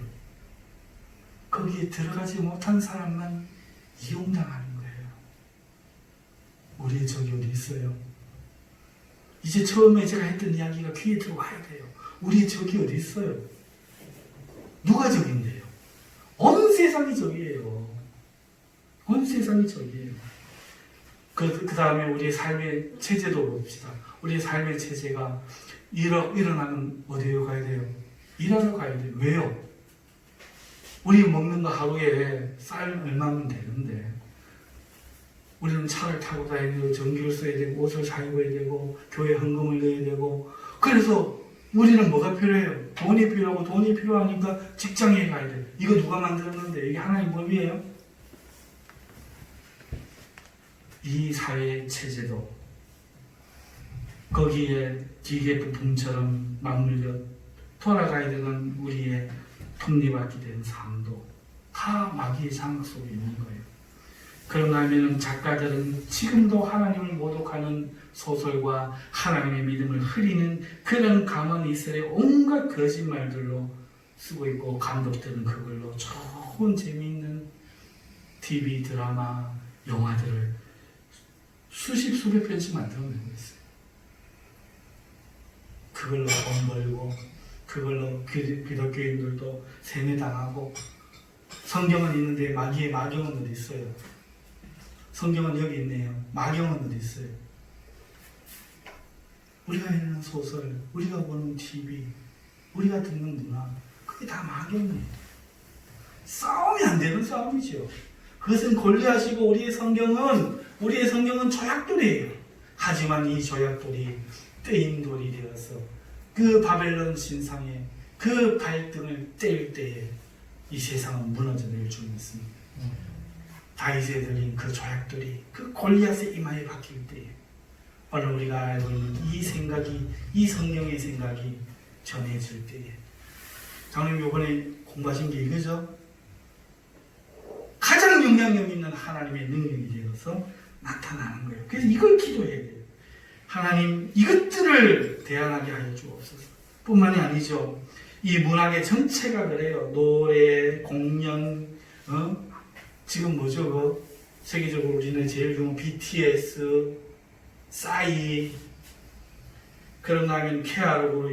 거기에 들어가지 못한 사람만 이용당하는 거예요. 우리의 적이 어디 있어요? 이제 처음에 제가 했던 이야기가 귀에 들어와야 돼요. 우리의 적이 어디 있어요? 누가 적인데요? 온 세상이 적이에요. 온 세상이 적이에요. 그 다음에 우리의 삶의 체제도 봅시다. 우리의 삶의 체제가 일어나면 어디로 가야 돼요? 일하러 가야 돼요. 왜요? 우리 먹는 거 하루에 쌀 얼마면 되는데, 우리는 차를 타고 다녀야 되고, 전기를 써야 되고, 옷을 사 입어야 되고, 교회 헌금을 넣어야 되고, 그래서 우리는 뭐가 필요해요? 돈이 필요하고, 돈이 필요하니까 직장에 가야 돼요. 이거 누가 만들었는데? 이게 하나님 법이에요? 이 사회 체제도 거기에 기계 부품처럼 맞물려 돌아가야 되는 우리의 톱니바퀴 된 삶도 다 마귀의 장악 속에 있는 거예요. 그런가 하면 작가들은 지금도 하나님을 모독하는 소설과 하나님의 믿음을 흐리는 그런 감언 이스라엘 온갖 거짓말들로 쓰고 있고, 감독들은 그걸로 좋은 재미있는 TV, 드라마, 영화들을 수십 수백 편씩 만들어내고 있어요. 그걸로 돈 벌고, 그걸로 기독교인들도 세뇌당하고. 성경은 있는데 마귀의 마경은 어디 있어요? 성경은 여기 있네요. 마경은 어디 있어요? 우리가 읽는 소설, 우리가 보는 TV, 우리가 듣는 문화, 그게 다 마경이에요. 싸움이 안 되는 싸움이죠. 그것은 권리하시고 우리의 성경은 조약돌이에요. 하지만 이 조약돌이 떼인 돌이 되어서 그 바벨론 신상에 그 발등을 뗄 때에 이 세상은 무너져 내릴 줄 믿습니다. 다윗에 들린 그 조약돌이 그 골리앗의 이마에 박힐 때에 오늘 우리가 알고 있는 이 생각이, 이 성경의 생각이 전해질 때에, 장님 이번에 공부하신 게 이거죠? 가장 영향력 있는 하나님의 능력이 되어서 나타나는 거예요. 그래서 이걸 기도해야 돼요. 하나님, 이것들을 대안하게 하여 주옵소서. 뿐만이 아니죠. 이 문학의 전체가 그래요. 노래, 공연, 지금 뭐죠? 세계적으로 우리는 제일 좋은 BTS, 싸이, 그런가 하면 쾌락으로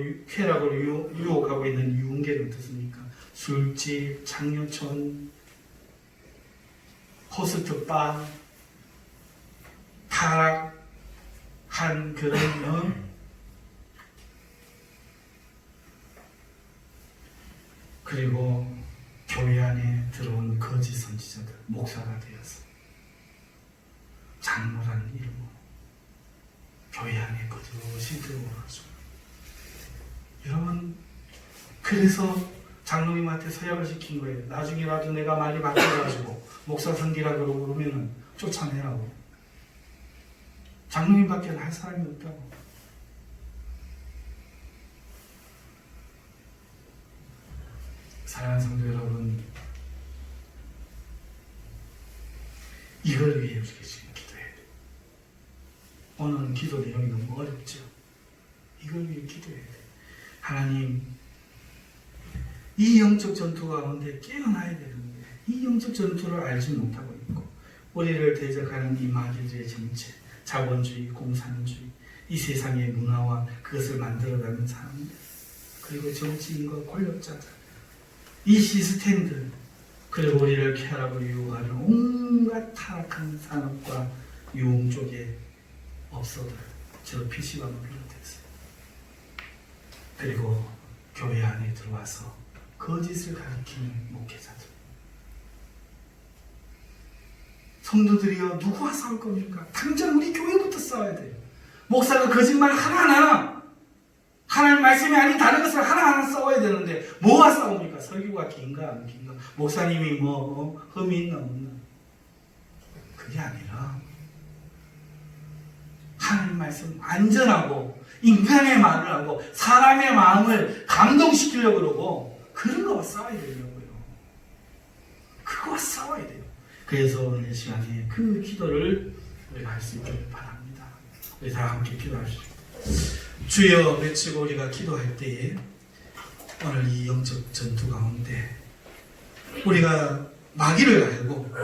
유혹하고 있는 유흥계는 어떻습니까? 술집, 장려촌, 호스트바, 타락한 그런 그리고 교회 안에 들어온 거짓 선지자들, 목사가 되어서 장로라는 이름으로 교회 안에 거짓이 들어와가지고, 여러분, 그래서 장로님한테 서약을 시킨 거예요. 나중에라도 내가 많이 바뀌어가지고 목사 선기라 그러고 그러면은 쫓아내라고. 장로님밖에 할 사람이 없다고. 사랑하는 성도 여러분, 이걸 위해 우리가 지금 기도해야 돼요. 오늘은 기도 내용이 너무 어렵죠. 이걸 위해 기도해야 돼요. 하나님, 이 영적 전투 가운데 깨어나야 되는데 이 영적 전투를 알지 못하고 있고, 우리를 대적하는 이 마귀들의 정체, 자본주의, 공산주의, 이 세상의 문화와 그것을 만들어가는 사람들, 그리고 정치인과 권력자들, 이 시스템들, 그리고 우리를 쾌락하고 유혹하는 온갖 타락한 산업과 유흥 쪽의 업소들, 저 PC방을 비롯해서, 그리고 교회 안에 들어와서 거짓을 가리키는 목회자들. 성도들이여, 누구와 싸울 겁니까? 당장 우리 교회부터 싸워야 돼요. 목사가 거짓말 하나하나, 하나님 말씀이 아닌 다른 것을 하나하나 싸워야 되는데 뭐가 싸웁니까? 설교가 긴가 안 긴가? 목사님이 뭐 흠이 있나 없나? 그게 아니라 하나님 말씀 안전하고 인간의 말을 하고 사람의 마음을 감동시키려고 그러고, 그런 거와 싸워야 되려고요. 그거와 싸워야 돼요. 그래서 오늘 시간에 그 기도를 우리가 할 수 있기를 바랍니다. 우리 다 함께 기도하시죠. 주여 외치고 우리가 기도할 때에 오늘 이 영적 전투 가운데 우리가 마귀를 알고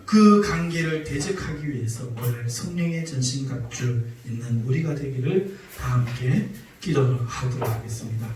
그 관계를 대적하기 위해서 오늘 성령의 전신갑주 있는 우리가 되기를 다 함께 기도를 하도록 하겠습니다.